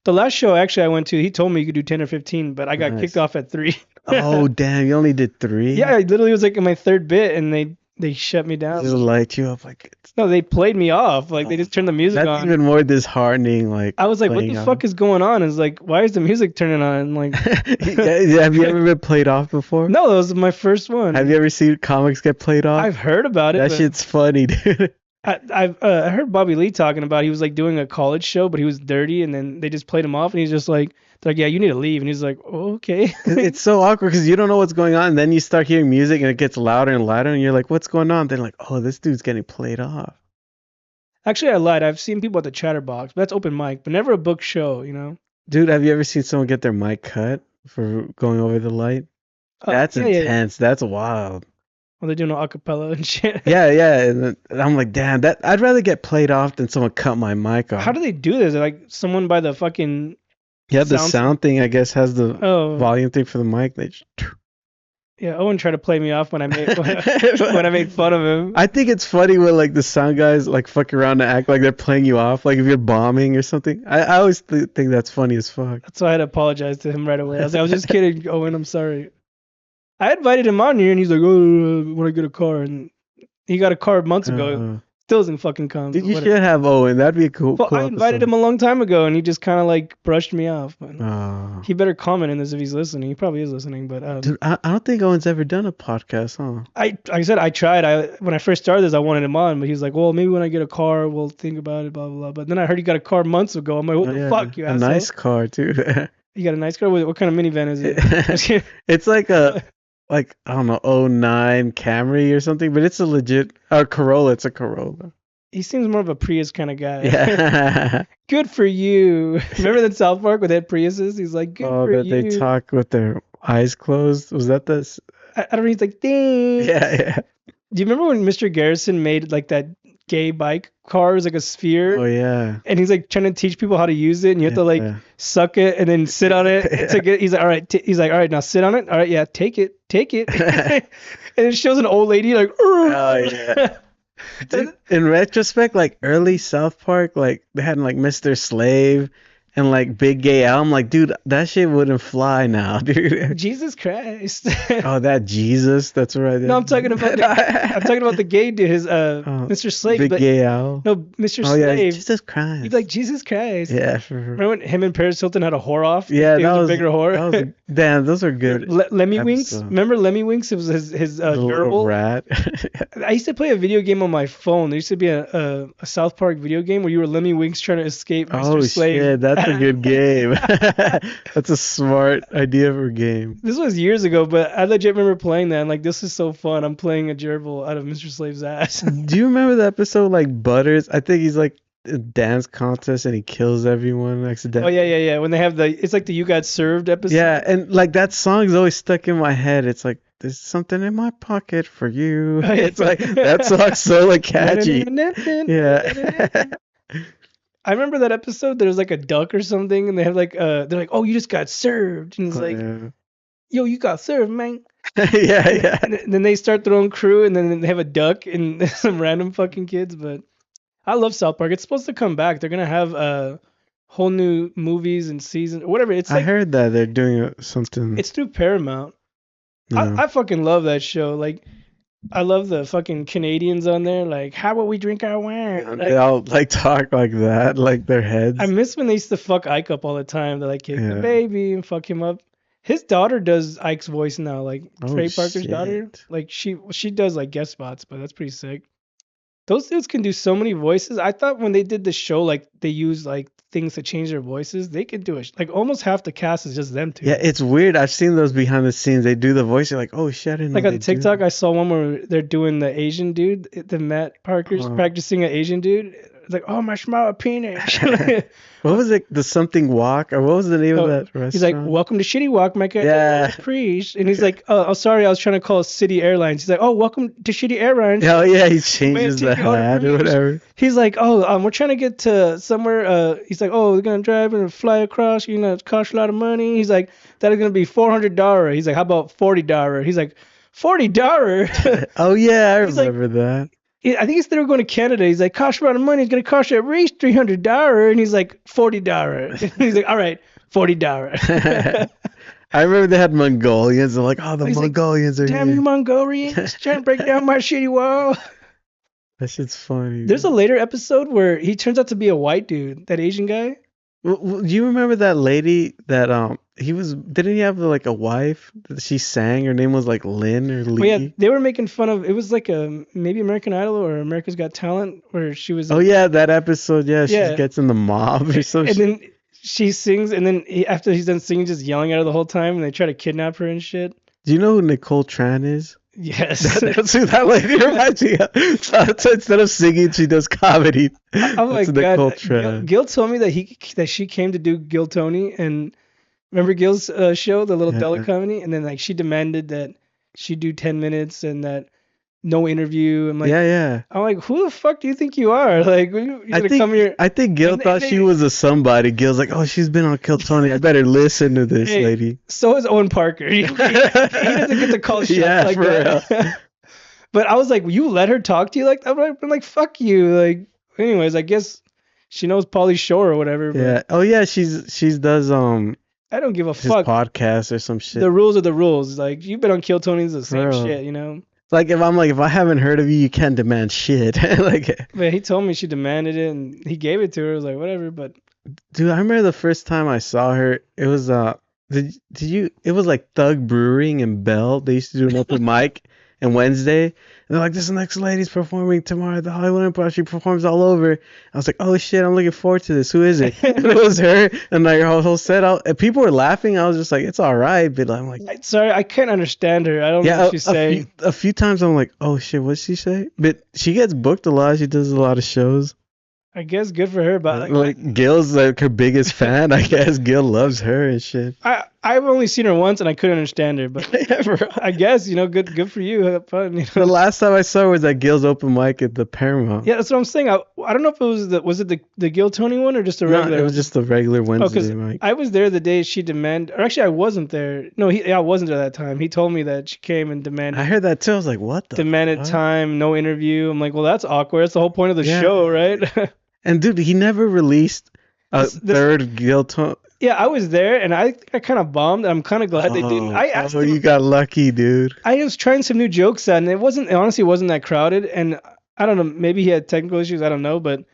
the last show actually I went to, he told me you could do 10 or 15, but I got kicked off at 3. Oh, damn. You only did 3? Yeah, I literally was like in my 3rd bit, and they shut me down. They light you up like no, they played me off. Like they just turned the music on. That's even more disheartening. Like I was like, what the fuck is going on? It's like, why is the music turning on? Like, have you ever been played off before? No, that was my first one. Have you ever seen comics get played off? I've heard about it. That shit's funny, dude. I heard Bobby Lee talking about he was like doing a college show, but he was dirty, and then they just played him off, and he's just like, they're like, yeah, you need to leave, and he's like, oh, okay. It's so awkward because you don't know what's going on, and then you start hearing music, and it gets louder and louder, and you're like, what's going on? They're like, oh, this dude's getting played off. Actually, I lied. I've seen people at the Chatterbox, but that's open mic, but never a book show, you know? Dude, have you ever seen someone get their mic cut for going over the light? That's intense. Yeah. That's wild. Well, they're doing acapella and shit. Yeah. And I'm like, damn, I'd rather get played off than someone cut my mic off. How do they do this? Like someone by the fucking the sound thing, I guess, has the volume thing for the mic. They just... Yeah, Owen tried to play me off when I made when I made fun of him. I think it's funny when like the sound guys like fuck around and act like they're playing you off, like if you're bombing or something. I always think that's funny as fuck. That's why I had to apologize to him right away. I was just kidding, Owen. I'm sorry. I invited him on here, and he's like, "Oh, when I get a car," and he got a car months ago. Still doesn't fucking come. Dude, you should have Owen. That'd be a cool. Well, I invited him a long time ago, and he just kind of like brushed me off. But he better comment in this if he's listening. He probably is listening, but dude, I don't think Owen's ever done a podcast, huh? I said I tried. When I first started this, I wanted him on, but he's like, "Well, maybe when I get a car, we'll think about it." Blah blah blah. But then I heard he got a car months ago. I'm like, "What the fuck, you asshole?" A nice car too. You got a nice car? What kind of minivan is it? It's like a. Like, I don't know, 09 Camry or something, but it's a legit Corolla. It's a Corolla. He seems more of a Prius kind of guy. Yeah. Good for you. Remember that South Park where they had Priuses? He's like, good for you. They talk with their eyes closed. Was that this? I don't know. He's like, ding. Yeah. Do you remember when Mr. Garrison made like that gay bike car? It was like a sphere. Oh, yeah. And he's like trying to teach people how to use it, and you have to like suck it and then sit on it. He's like, all right. He's like, all right, now sit on it. All right, yeah, take it. And it shows an old lady like, oh, yeah. Dude, in retrospect, like early South Park, like they had like Mr. Slave and like Big Gay Al. I'm like, dude, that shit wouldn't fly now, dude. Jesus Christ. Oh, that Jesus, that's right. No, I'm talking about the gay dude, his Mr. Slave. Big Gay Al. No, Mr. Slave. Yeah, Jesus Christ. He's like, Jesus Christ. Yeah, for sure. Remember when him and Paris Hilton had a whore off? Yeah, he was a bigger whore. Damn, those are good. Lemmy Winks. Remember Lemmy Winks? It was his gerbil. Rat. I used to play a video game on my phone. There used to be a South Park video game where you were Lemmy Winks trying to escape Mr. Slave. Oh shit, that a good game. That's a smart idea for a game. This was years ago, but I legit remember playing that. And like, this is so fun. I'm playing a gerbil out of Mr. Slave's ass. Do you remember the episode like Butters? I think he's like a dance contest and he kills everyone Oh accidentally. yeah. When they have it's like the "You Got Served" episode. Yeah, and like that song's always stuck in my head. It's like there's something in my pocket for you. It's like that song's so like catchy. Yeah. I remember that episode. There was like a duck or something, and they have like they're like, "Oh, you just got served," and he's like, Yeah. "Yo, you got served, man." Yeah. And then they start their own crew, and then they have a duck and some random fucking kids. But I love South Park. It's supposed to come back. They're gonna have whole new movies and season, whatever. It's I like heard that they're doing something. it's through Paramount. No. I fucking love that show. Like, I love the fucking Canadians on there. Like, how about we drink our wine? They Like, all like talk like that, like their heads. I miss when they used to fuck Ike up all the time. They're like, kick the Yeah. baby and fuck him up. His daughter does Ike's voice now, like Oh, Trey Parker's daughter. shit. Like she does like guest spots, but that's pretty sick. Those dudes can do so many voices. I thought when they did the show, like they used like things to change their voices. They could do it. Like almost half the cast is just them two. Yeah, it's weird. I've seen those behind the scenes. They do the voice. You're like, oh shit, I didn't Like know on they do TikTok, that. I saw one where they're doing the Asian dude, the Matt Parker's Oh. practicing an Asian dude. It's like, oh, my small penis. What was it? The something walk, or what was the name Oh, of that restaurant? He's like, welcome to Shitty Walk, my guy. Yeah. Preach. And he's like, oh, sorry, I was trying to call City Airlines. He's like, oh, welcome to Shitty Airlines. Oh yeah, he changes Man, the take your order, hat or please. whatever. He's like, oh, we're trying to get to somewhere. He's like, oh, we're gonna drive and fly across. You know, it costs a lot of money. He's like, that is gonna be $400. He's like, how about $40? He's like, $40. Oh yeah, I He's like- remember that. I think they were going to Canada. He's like, cost a lot of money. It's gonna cost you at least $300. And he's like, $40. He's like, all right, $40. I remember they had Mongolians. They're like, oh, the He's like, Mongolians are Damn here. you Mongolians, trying to break down my shitty wall. That shit's funny. There's a later episode where he turns out to be a white dude, that Asian guy. Do you remember that lady that didn't he have like a wife that she sang? Her name was like Lynn or Well, Lee. yeah, they were making fun of. It was like a maybe American Idol or America's Got Talent, where she was. Oh yeah, that episode. Yeah, she Yeah. gets in the mob or some and shit. then she sings, and then after he's done singing, just yelling at her the whole time, and they try to kidnap her and shit. Do you know who Nicole Tran is? Yes. That's who that lady reminds me of. So instead of singing, she does comedy. Oh my That's god. Nicole Tran. Gil told me that she came to do Gil Tony, and remember Gil's show, the little Yeah. Della comedy, and then like she demanded that she do 10 minutes and that no interview. I'm like, Yeah. I'm like, who the fuck do you think you are? Like, you're gonna come here? I think Gil And thought she was a somebody. Gil's like, oh, she's been on Kill Tony. I better listen to this Hey, lady. So is Owen Parker. He doesn't get to call shots Yeah, like for that. But I was like, you let her talk to you like that? I'm like, fuck you. Like, anyways, I guess she knows Pauly Shore or whatever. But Yeah. Oh yeah, she's does I don't give a his fuck. podcast or some shit. The rules are the rules. Like, you've been on Kill Tony's the same Bro. shit, you know? Like if I haven't heard of you, you can't demand shit. Like, But he told me she demanded it and he gave it to her. I was like, whatever. But dude, I remember the first time I saw her. It was did you? It was like Thug Brewing in Bell. They used to do an open mic and Wednesday. And they're like, this next lady's performing tomorrow at the Hollywood Improv. She performs all over. I was like, oh shit, I'm looking forward to this. Who is it? And it was her. And like her whole set out. And people were laughing. I was just like, it's all right. But I'm like, sorry, I can't understand her. I don't know yeah, what she's saying. a few times I'm like, oh shit, what'd she say? But she gets booked a lot. She does a lot of shows. I guess good for her. But Like Gil's like her biggest fan. I guess Gil loves her and shit. I've only seen her once and I couldn't understand her. But I guess, you know, good for you. Have fun. You The know? last time I saw her was at Gil's open mic at the Paramount. Yeah, that's what I'm saying. I don't know if it was the Gil Tony one or just a No, regular. it was just the regular Wednesday mic. I was there the day she demanded, or actually I wasn't there. No, I wasn't there that time. He told me that she came and demanded I heard that too. I was like, what the demanded fuck? time, no interview. I'm like, well, that's awkward. That's the whole point of the Yeah. show, right? And dude, he never released a This- third Gil Tony. Yeah, I was there, and I kind of bombed. I'm kind of glad they didn't. I asked him, you got lucky, dude. I was trying some new jokes out, and it honestly wasn't that crowded. And I don't know, maybe he had technical issues. I don't know, but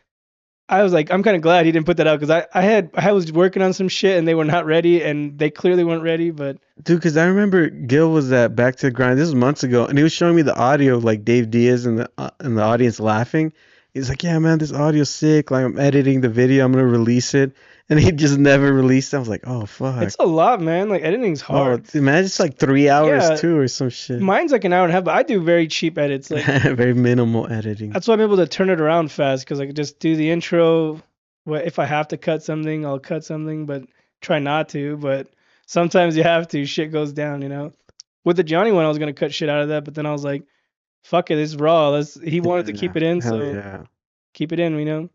I was like, I'm kind of glad he didn't put that out because I was working on some shit, and they were not ready, and they clearly weren't ready. But Dude, because I remember Gil was at Back to the Grind. This was months ago, and he was showing me the audio of like Dave Diaz and the audience laughing. He's like, yeah, man, this audio's sick. Like, I'm editing the video. I'm gonna release it. and he just never released it. I was like, oh fuck. It's a lot, man. Like editing's Oh, hard. imagine it's like 3 hours Yeah. too or some shit. Mine's like an hour and a half, but I do very cheap edits. Like Very minimal editing. that's why I'm able to turn it around fast because I can just do the intro. If I have to cut something, I'll cut something, but try not to. But sometimes you have to. Shit goes down, you know. With the Johnny one, I was gonna cut shit out of that, but then I was like, "Fuck it, it's raw." He wanted to keep it in, Hell so yeah. keep it in, you know.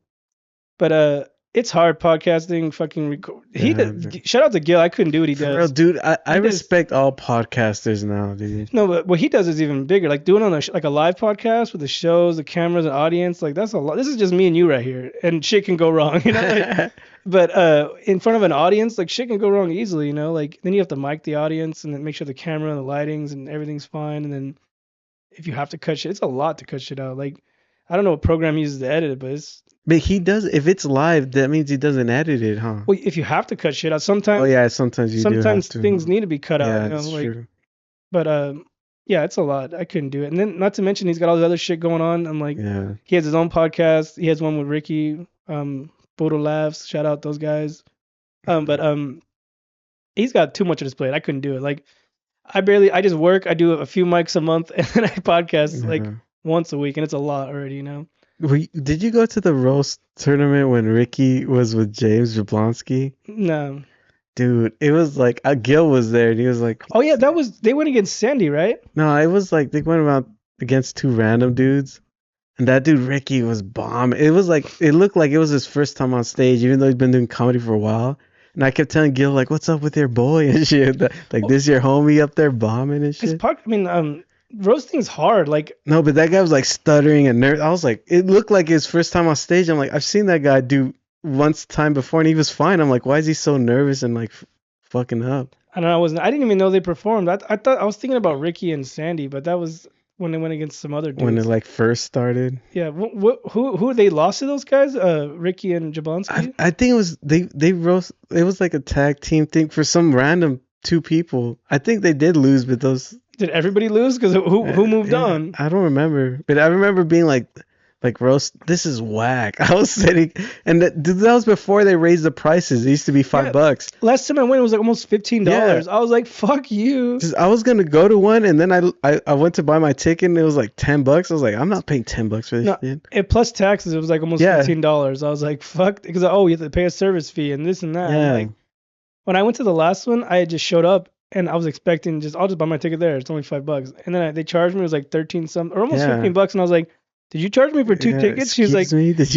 But it's hard podcasting. Fucking record. Yeah, Shout out to Gil. I couldn't do what he For does. real, dude, I He does- respect all podcasters now, dude. No, but what he does is even bigger. Like doing on like a live podcast with the shows, the cameras, and audience. Like that's a lot. This is just me and you right here, and shit can go wrong, you know. Like, but in front of an audience, like shit can go wrong easily, you know. Like then you have to mic the audience and then make sure the camera and the lightings and everything's fine. And then if you have to cut shit, it's a lot to cut shit out. Like I don't know what program he uses to edit it, but it's But he does. If it's live, that means he doesn't edit it, huh? well, if you have to cut shit out, sometimes Oh yeah, sometimes you do have sometimes to. things need to be cut out. Yeah, You know, that's like true. but yeah, it's a lot. I couldn't do it. And then not to mention he's got all this other shit going on. I'm like, Yeah. he has his own podcast. He has one with Ricky, Bodo Laughs. Shout out those guys. But he's got too much on his plate. I couldn't do it. Like I just work. I do a few mics a month, and then I podcast like Yeah. once a week, and it's a lot already, you know. Did you go to the roast tournament when Ricky was with James Jablonski? No. Dude, it was like Gil was there, and he was like, Oh yeah, they went against Sandy, right? no, it was like they went around against two random dudes, and that dude Ricky was bomb. It was like it looked like it was his first time on stage, even though he's been doing comedy for a while. And I kept telling Gil like, "What's up with your boy and shit? Like this your homie up there bombing and shit." Roasting's hard. Like No, but that guy was like stuttering and nervous. I was like, it looked like his first time on stage. I'm like, I've seen that guy do once time before, and he was fine. I'm like, why is he so nervous and like fucking up? I don't know. I didn't even know they performed. I thought I was thinking about Ricky and Sandy, but that was when they went against some other dudes. When it like first started. Yeah. Who they lost to those guys? Ricky and Jablonski. I think it was they roast. It was like a tag team thing for some random two people. I think they did lose, but those. Did everybody lose? Because who moved on? I don't remember, but I remember being like roast. This is whack. I was sitting, and that was before they raised the prices. It used to be $5. Last time I went, it was like almost $15. Yeah. I was like, fuck you. I was gonna go to one, and then I went to buy my ticket, and it was like $10. I was like, I'm not paying $10 for this shit. And plus taxes, it was like almost $15. I was like, fuck, because you have to pay a service fee and this and that. Yeah. Like, when I went to the last one, I had just showed up. And I was expecting I'll just buy my ticket there. It's only $5. And then they charged me. It was like 13 something or almost $15. And I was like, did you charge me for two tickets? She was like, did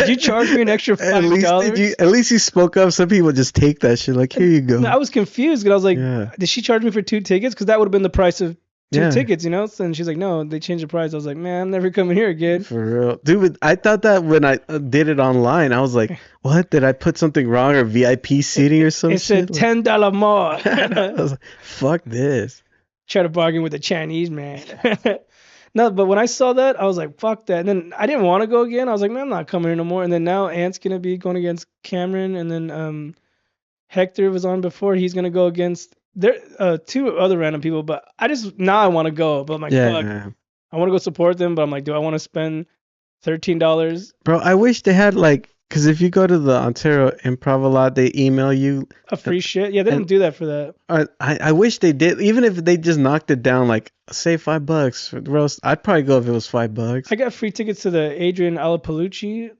you charge me an extra $5? At least you spoke up. Some people just take that shit. Like, here you go. I was confused because I was like, did she charge me for two tickets? Because that would have been the price of two tickets, you know? And she's like, no, they changed the price. I was like, man, I'm never coming here again. For real. Dude, I thought that when I did it online, I was like, what? Did I put something wrong or VIP seating or something? It said $10 more. I was like, fuck this. Try to bargain with the Chinese man. No, but when I saw that, I was like, fuck that. And then I didn't want to go again. I was like, man, I'm not coming here no more. And then now Ant's going to be going against Cameron. And then Hector was on before. He's going to go against two other random people. But now I want to go. But I'm like, fuck. Yeah. I want to go support them. But I'm like, do I want to spend $13? Bro, I wish they had like, because if you go to the Ontario Improv a lot, they email you a free shit. Yeah, they don't do that for that. I wish they did. Even if they just knocked it down, like say $5 for the roast, I'd probably go if it was $5. I got free tickets to the Adrian Alapalucci.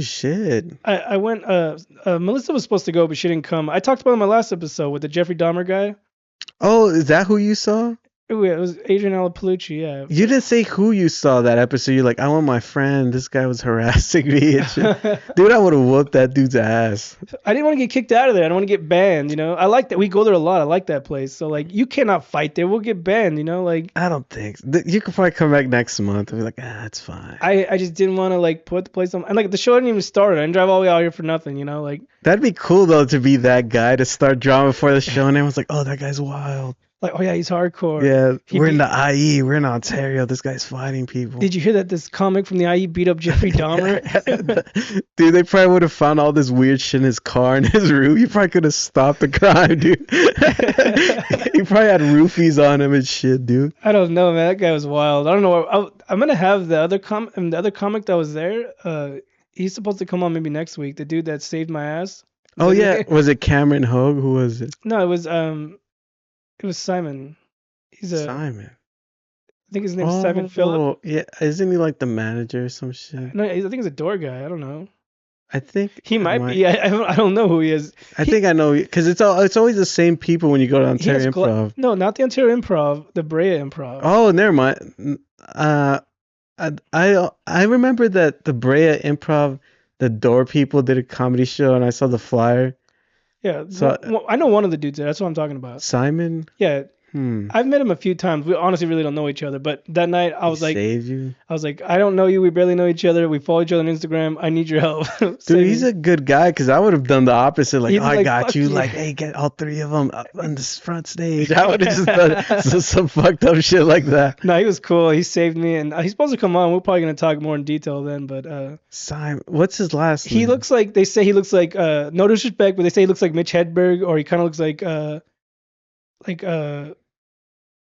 Shit! I went. Melissa was supposed to go, but she didn't come. I talked about it in my last episode with the Jeffrey Dahmer guy. Oh, is that who you saw? It was Adrian Alapalucci, yeah. You didn't say who you saw that episode. You're like, I want my friend. This guy was harassing me. And shit. Dude, I would have whooped that dude's ass. I didn't want to get kicked out of there. I don't want to get banned, you know. I like that. We go there a lot. I like that place. So, like, you cannot fight there. We'll get banned, you know. Like, I don't think so. You could probably come back next month and be like, it's fine. I just didn't want to, like, put the place on. And, like, the show didn't even start. I didn't drive all the way out here for nothing, you know. Like, that'd be cool, though, to be that guy, to start drama before the show. And everyone's like, oh, that guy's wild. Like, oh yeah, he's hardcore. Yeah, we're in the IE. We're in Ontario. This guy's fighting people. Did you hear that this comic from the IE beat up Jeffrey Dahmer? Dude, they probably would have found all this weird shit in his car and his room. You probably could have stopped the crime, dude. He probably had roofies on him and shit, dude. I don't know, man. That guy was wild. I don't know. I'm gonna have the other comic that was there. He's supposed to come on maybe next week. The dude that saved my ass. Oh yeah, Literally. was it Cameron Hogue? Who was it? No, it was Simon. He's Simon. I think his name's Simon Phillip. Oh yeah, isn't he like the manager or some shit? No, I think he's a door guy. I don't know. I think He I might might. be. I don't know who he is. I think I know because it's always the same people when you go to He has Ontario Improv. no, not the Ontario Improv, the Brea Improv. Oh, never mind. I remember that the Brea Improv, the Door people did a comedy show, and I saw the flyer. Yeah, So I know one of the dudes there. That's what I'm talking about. Simon. Yeah, Hmm. I've met him a few times. We honestly really don't know each other. But that night, I was He like, saved you. I don't know you. We barely know each other. We follow each other on Instagram. I need your help. Dude, he's a good guy because I would have done the opposite. Like, He'd be I like, got "Fuck you. you." Like, hey, get all three of them up on this front stage. I would have just done some fucked up shit like that. No, he was cool. He saved me, and he's supposed to come on. We're probably gonna talk more in detail then. But Simon, what's his last name? he looks like they say he looks like no disrespect, but they say he looks like Mitch Hedberg, or he kind of looks like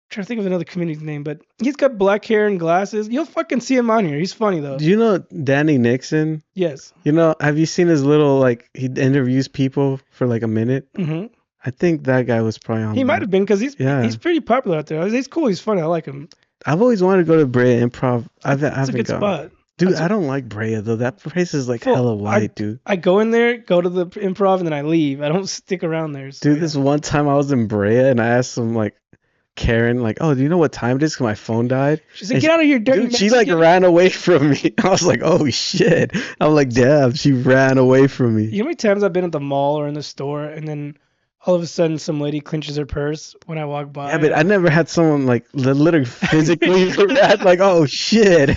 trying to think of another comedian's name, but he's got black hair and glasses. You'll fucking see him on here. He's funny though. Do you know Danny Nixon? Yes. You know, have you seen his little like he interviews people for like a minute? Hmm. I think that guy was probably on. He might have been because Yeah. he's pretty popular out there. He's cool. He's funny. I like him. I've always wanted to go to Brea Improv. I It's a haven't good gone. spot. Dude, That's I don't like Brea though. That place is like Full- hella white, dude. I go in there, go to the improv, and then I leave. I don't stick around there. So, Dude, yeah. this one time I was in Brea and I asked some like Karen, like, oh, do you know what time it is? 'Cause my phone died. She's like, and get out of here, dirty Dude, she like Mexican." ran away from me. I was like, oh shit. I'm like, damn, she ran away from me. You know how many times I've been at the mall or in the store, and then all of a sudden some lady clenches her purse when I walk by. Yeah, but I never had someone like literally physically read like, oh shit.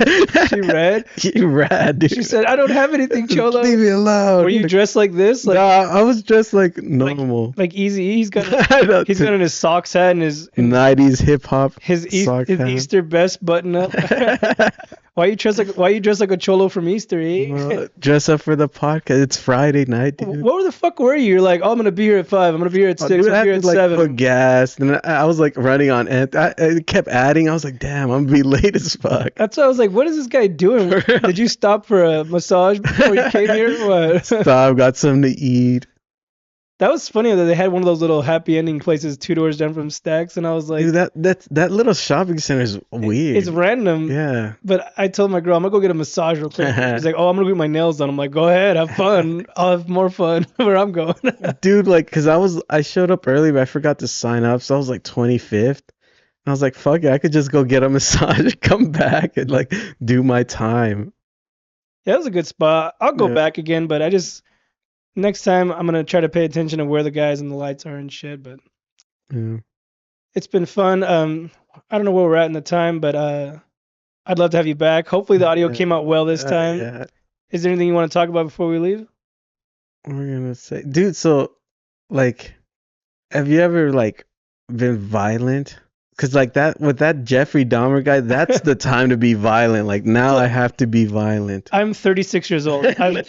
She read. She read, dude. She said, "I don't have anything, Cholo." Leave me alone. Were you dressed like this? Like, Nah, I was dressed like normal. like Easy? He's got I know, he's got on his socks hat and his 90s hip hop. sock his hat. Easter best button up. Why you dressed like a cholo from Easter, eh? Well, dress up for the podcast. It's Friday night, dude. What the fuck were you? You're like, oh, I'm gonna be here at 5. I'm gonna be here at 6. Dude, I'm I gonna be had here at to like 7. put gas, and I was like running on, and I kept adding. I was like, damn, I'm gonna be late as fuck. That's why I was like, what is this guy doing? Did you stop for a massage before you came here? What? Stop, got something to eat. That was funny that they had one of those little happy ending places 2 doors down from Stacks, and I was like, Dude, that little shopping center is weird. it's random. Yeah. But I told my girl, I'm gonna go get a massage real quick. She's like, oh, I'm gonna get my nails done. I'm like, go ahead, have fun. I'll have more fun where I'm going. Dude, like, cause I showed up early, but I forgot to sign up, so I was like 25th. And I was like, fuck it, I could just go get a massage and come back and like do my time. Yeah, that was a good spot. I'll go Yeah. back again, but I just next time I'm gonna try to pay attention to where the guys and the lights are and shit. But Yeah. it's been fun. I don't know where we're at in the time, but I'd love to have you back. Hopefully the audio came out well this time. Yeah. Is there anything you want to talk about before we leave? We're gonna say, dude. So, like, have you ever like been violent? Cause like that with that Jeffrey Dahmer guy, that's the time to be violent. Like now, I have to be violent. I'm 36 years old. I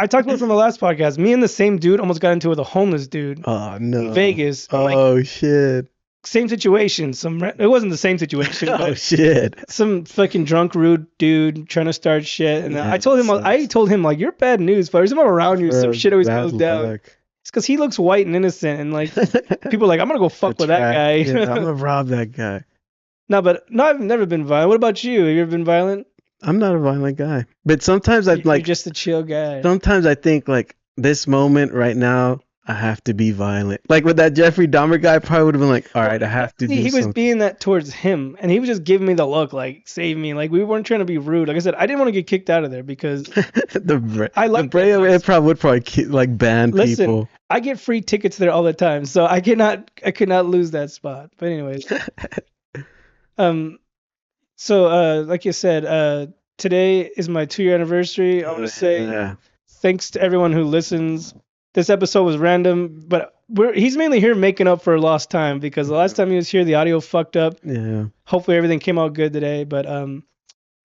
talked about this on the last podcast. Me and the same dude almost got into it with a homeless dude Oh no. in Vegas. Like, Oh shit. same situation. It wasn't the same situation. Oh But shit. some fucking drunk, rude dude trying to start shit. And Yeah, I told him, sucks. like, you're bad news. But every time I'm around you, some Bro, shit always bad goes down. luck. It's because he looks white and innocent. And like, people are like, I'm going to go fuck with that guy. Yeah, I'm gonna rob that guy. No, I've never been violent. What about you? Have you ever been violent? I'm not a violent guy, but sometimes I You're like. just a chill guy. Sometimes I think like this moment right now, I have to be violent. Like with that Jeffrey Dahmer guy, I probably would have been like, all right, I have to do He was something. being that towards him, and he was just giving me the look, like, save me. Like, we weren't trying to be rude. Like I said, I didn't want to get kicked out of there because I like the Brea that place. Improv would probably like ban Listen, people. I get free tickets there all the time, so I could not lose that spot. But anyways, so like you said, today is my 2-year anniversary. I want to say Yeah. thanks to everyone who listens. This episode was random, but he's mainly here making up for lost time because the last time he was here, the audio fucked up. Yeah. Hopefully everything came out good today. But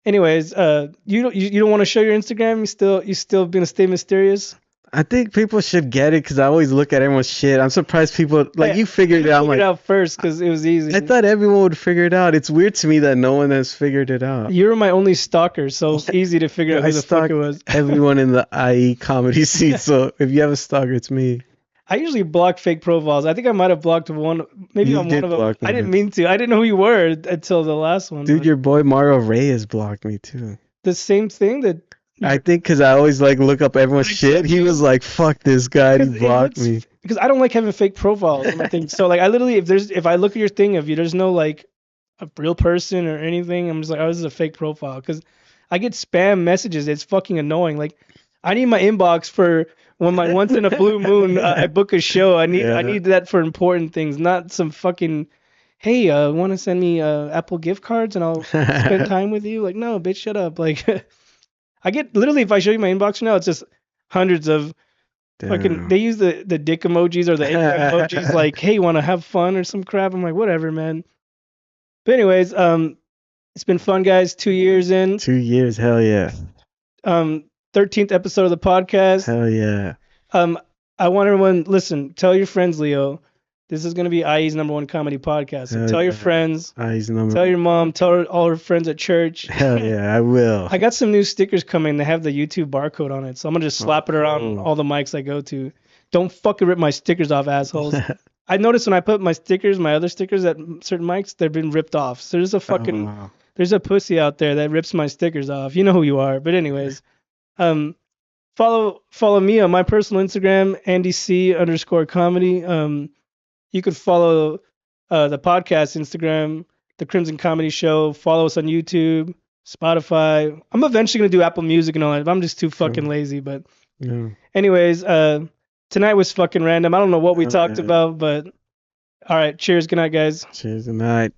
anyways, you don't want to show your Instagram? You still gonna stay mysterious? I think people should get it because I always look at everyone's shit. I'm surprised people like you figured it out. I'm Figured like, it out first because it was easy. I thought everyone would figure it out. It's weird to me that no one has figured it out. You were my only stalker, so it's easy to figure out I who the fuck stalk it was. everyone in the IE comedy scene. So if you have a stalker, it's me. I usually block fake profiles. I think I might have blocked one, maybe You on one did of them. block I didn't me. mean to. I didn't know who you were until the last one. Dude, but your boy Mario Reyes blocked me too. the same thing that I think because I always like look up everyone's shit. He was like, "Fuck this guy," and he blocked me. because I don't like having fake profiles on my thing. So like I literally if I look at your thing, if there's no like a real person or anything, I'm just like, oh, this is a fake profile because I get spam messages. It's fucking annoying. Like I need my inbox for when my once in a blue moon I book a show. I need that for important things, not some fucking. Hey, want to send me Apple gift cards and I'll spend time with you? Like, no, bitch, shut up. Like, I get literally if I show you my inbox now, it's just hundreds of fucking. They use the dick emojis or the emojis. Like, hey, want to have fun or some crap? I'm like, whatever, man. But anyways, it's been fun, guys. 2 years in. 2 years, hell yeah. 13th episode of the podcast. Hell yeah. I want everyone listen. Tell your friends, Leo. This is gonna be IE's #1 comedy podcast. So tell your friends. IE's Tell your mom. Tell all her friends at church. Hell yeah, I will. I got some new stickers coming. They have the YouTube barcode on it, so I'm gonna just slap it around all the mics I go to. Don't fucking rip my stickers off, assholes. I noticed when I put my other stickers at certain mics, they've been ripped off. So there's a fucking, there's a pussy out there that rips my stickers off. You know who you are. But anyways, follow me on my personal Instagram, AndyC_comedy. You could follow the podcast Instagram, The Crimson Comedy Show. Follow us on YouTube, Spotify. I'm eventually gonna do Apple Music and all that, but I'm just too fucking lazy. But anyways, tonight was fucking random. I don't know what we talked about, but all right. Cheers. Good night, guys. Cheers. Good night.